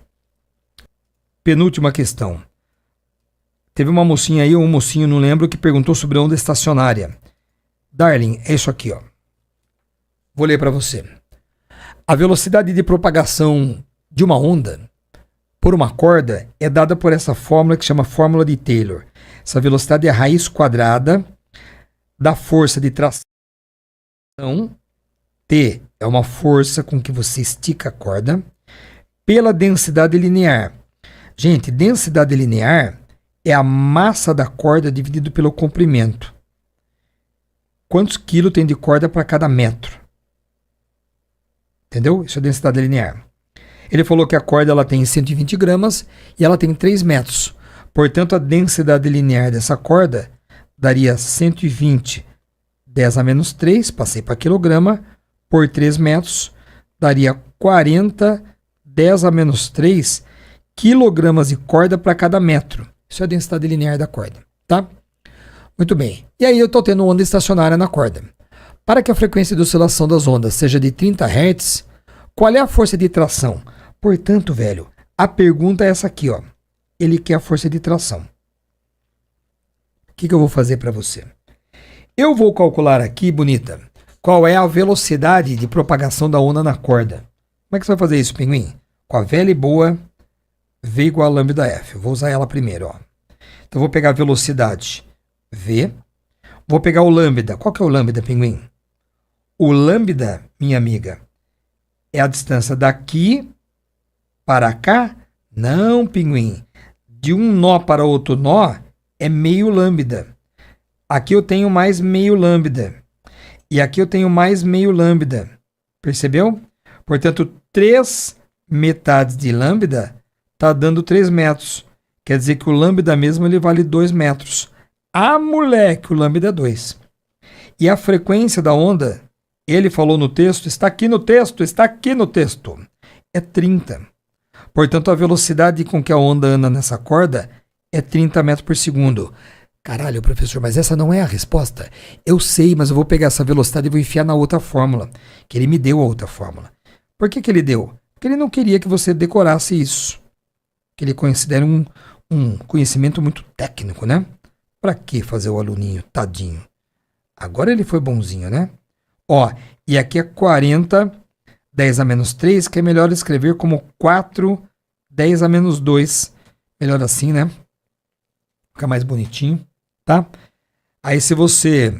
A: Penúltima questão. Teve uma mocinha aí, ou um mocinho, não lembro, que perguntou sobre onda estacionária. Darling, é isso aqui, ó. Vou ler para você. A velocidade de propagação de uma onda por uma corda é dada por essa fórmula que chama fórmula de Taylor. Essa velocidade é a raiz quadrada da força de tração. T é uma força com que você estica a corda pela densidade linear. Gente, densidade linear é a massa da corda dividido pelo comprimento. Quantos quilos tem de corda para cada metro? Entendeu? Isso é densidade linear. Ele falou que a corda ela tem 120 gramas e ela tem 3 metros. Portanto, a densidade linear dessa corda
B: daria 120, 10 a menos 3, passei para quilograma, por 3 metros, daria 40, 10 a menos 3 quilogramas de corda para cada metro. Isso é a densidade linear da corda, tá? Muito bem. E aí eu estou tendo onda estacionária na corda. Para que a frequência de oscilação das ondas seja de 30 Hz, qual é a força de tração? Portanto, velho, a pergunta é essa aqui, ó. Ele quer a força de tração. O que eu vou fazer para você? Eu vou calcular aqui, bonita, qual é a velocidade de propagação da onda na corda. Como é que você vai fazer isso, pinguim? Com a velha e boa V igual a lambda F. Eu vou usar ela primeiro, ó. Então, eu vou pegar a velocidade V. Vou pegar o lambda. Qual que é o lambda, pinguim? O lambda, minha amiga, é a distância daqui para cá? Não, pinguim. De um nó para outro nó é meio lambda. Aqui eu tenho mais meio lambda. E aqui eu tenho mais meio lambda. Percebeu? Portanto, 3 metades de lambda está dando 3 metros. Quer dizer que o lambda mesmo ele vale 2 metros. Ah, moleque, o lambda é 2. E a frequência da onda, ele falou no texto, está aqui no texto, é 30. Portanto, a velocidade com que a onda anda nessa corda é 30 metros por segundo. Caralho, professor, mas essa não é a resposta? Eu sei, mas eu vou pegar essa velocidade e vou enfiar na outra fórmula, que ele me deu a outra fórmula. Por que ele deu? Porque ele não queria que você decorasse isso. Que ele considera um conhecimento muito técnico, né? Pra que fazer o aluninho, tadinho? Agora ele foi bonzinho, né? Ó, e aqui é 40, 10 a menos 3, que é melhor escrever como 4, 10 a menos 2. Melhor assim, né? Fica mais bonitinho, tá? Aí se você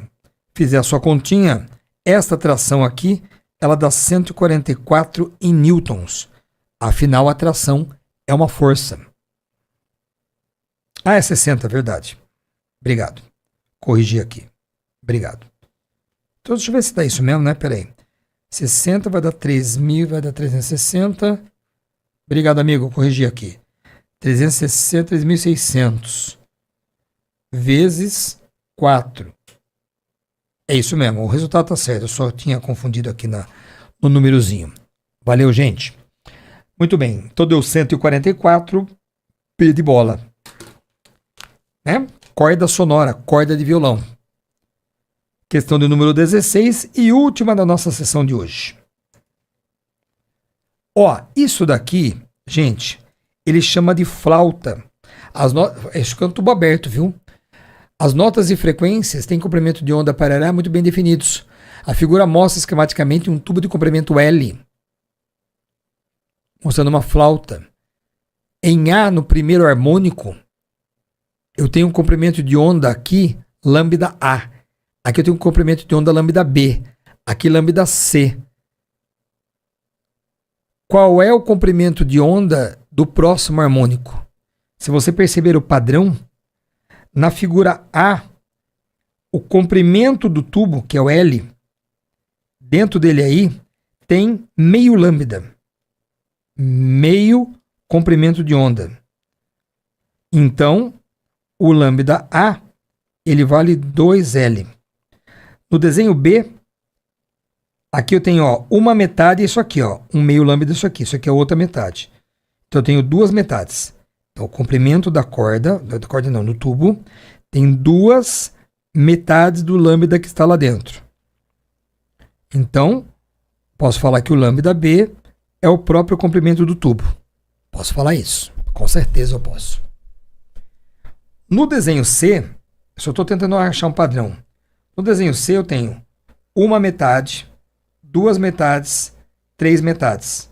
B: fizer a sua continha, esta tração aqui, ela dá 144 em newtons. Afinal, a tração é uma força. Ah, é 60, verdade. Obrigado. Corrigi aqui. Obrigado. Então, deixa eu ver se dá isso mesmo, né? Peraí. 60 vai dar 3.000, vai dar 360. Obrigado, amigo. Corrigi aqui. 360, 3.600. Vezes 4. É isso mesmo. O resultado tá certo. Eu só tinha confundido aqui no númerozinho. Valeu, gente. Muito bem. Então, deu 144 P de bola. Né? Corda sonora, corda de violão. Questão de número 16 e última da nossa sessão de hoje. Ó, isso daqui, gente, ele chama de flauta. Isso que é um tubo aberto, viu? As notas e frequências têm comprimento de onda parará muito bem definidos. A figura mostra esquematicamente um tubo de comprimento L, mostrando uma flauta. Em A, no primeiro harmônico, eu tenho um comprimento de onda aqui, lambda A. Aqui eu tenho um comprimento de onda lambda B. Aqui lambda C. Qual é o comprimento de onda do próximo harmônico? Se você perceber o padrão, na figura A, o comprimento do tubo, que é o L, dentro dele aí, tem meio lambda. Meio comprimento de onda. Então, o lambda A, ele vale 2L. No desenho B, aqui eu tenho, ó, uma metade isso aqui, ó, um meio lambda isso aqui é outra metade. Então eu tenho duas metades. Então o comprimento da corda não, do tubo, tem duas metades do lambda que está lá dentro. Então, posso falar que o lambda B é o próprio comprimento do tubo. Posso falar isso, com certeza eu posso. No desenho C, eu só estou tentando achar um padrão. No desenho C eu tenho uma metade, duas metades, três metades.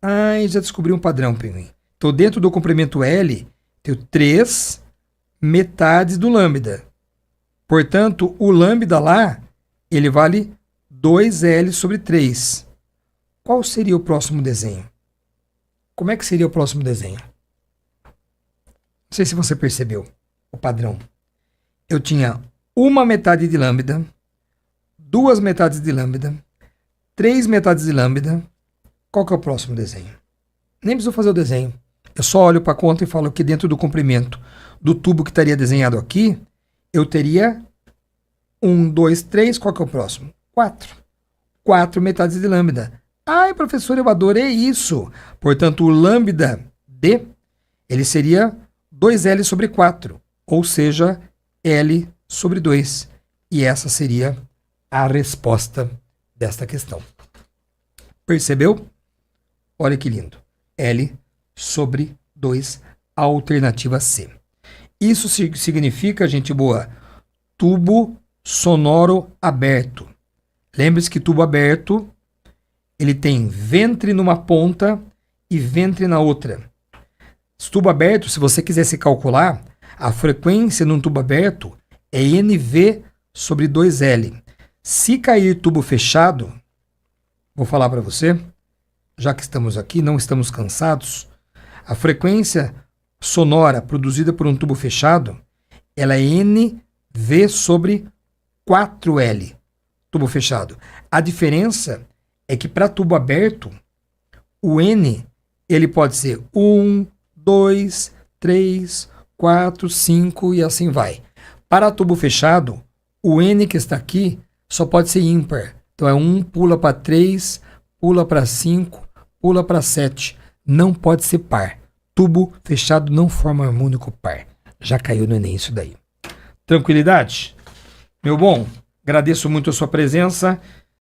B: Ai, já descobri um padrão, pinguim. Então, dentro do comprimento L, tenho 3 metades do lambda. Portanto, o lambda lá, ele vale 2L sobre 3. Qual seria o próximo desenho? Como é que seria o próximo desenho? Não sei se você percebeu o padrão. Eu tinha uma metade de lambda, duas metades de lambda, 3 metades de lambda. Qual que é o próximo desenho? Nem preciso fazer o desenho. Eu só olho para a conta e falo que dentro do comprimento do tubo que estaria desenhado aqui,
A: eu teria 1, 2, 3, qual que é o próximo? 4. 4 metades de lambda. Ai, professor, eu adorei isso. Portanto, o lambda D, ele seria 2L sobre 4, ou seja, L sobre 2. E essa seria a resposta desta questão. Percebeu? Olha que lindo. L sobre 2, alternativa C. Isso significa, gente boa, tubo sonoro aberto. Lembre-se que tubo aberto, ele tem ventre numa ponta e ventre na outra. Tubo aberto, se você quisesse calcular, a frequência num tubo aberto é NV sobre 2L. Se cair tubo fechado, vou falar para você, já que estamos aqui, não estamos cansados, a frequência sonora produzida por um tubo fechado, ela é NV sobre 4L, tubo fechado. A diferença é que para tubo aberto, o N ele pode ser 1, 2, 3, 4, 5 e assim vai. Para tubo fechado, o N que está aqui só pode ser ímpar. Então é 1, pula para 3, pula para 5, pula para 7. Não pode ser par. Tubo fechado não forma harmônico par. Já caiu no Enem isso daí. Tranquilidade? Meu bom, agradeço muito a sua presença.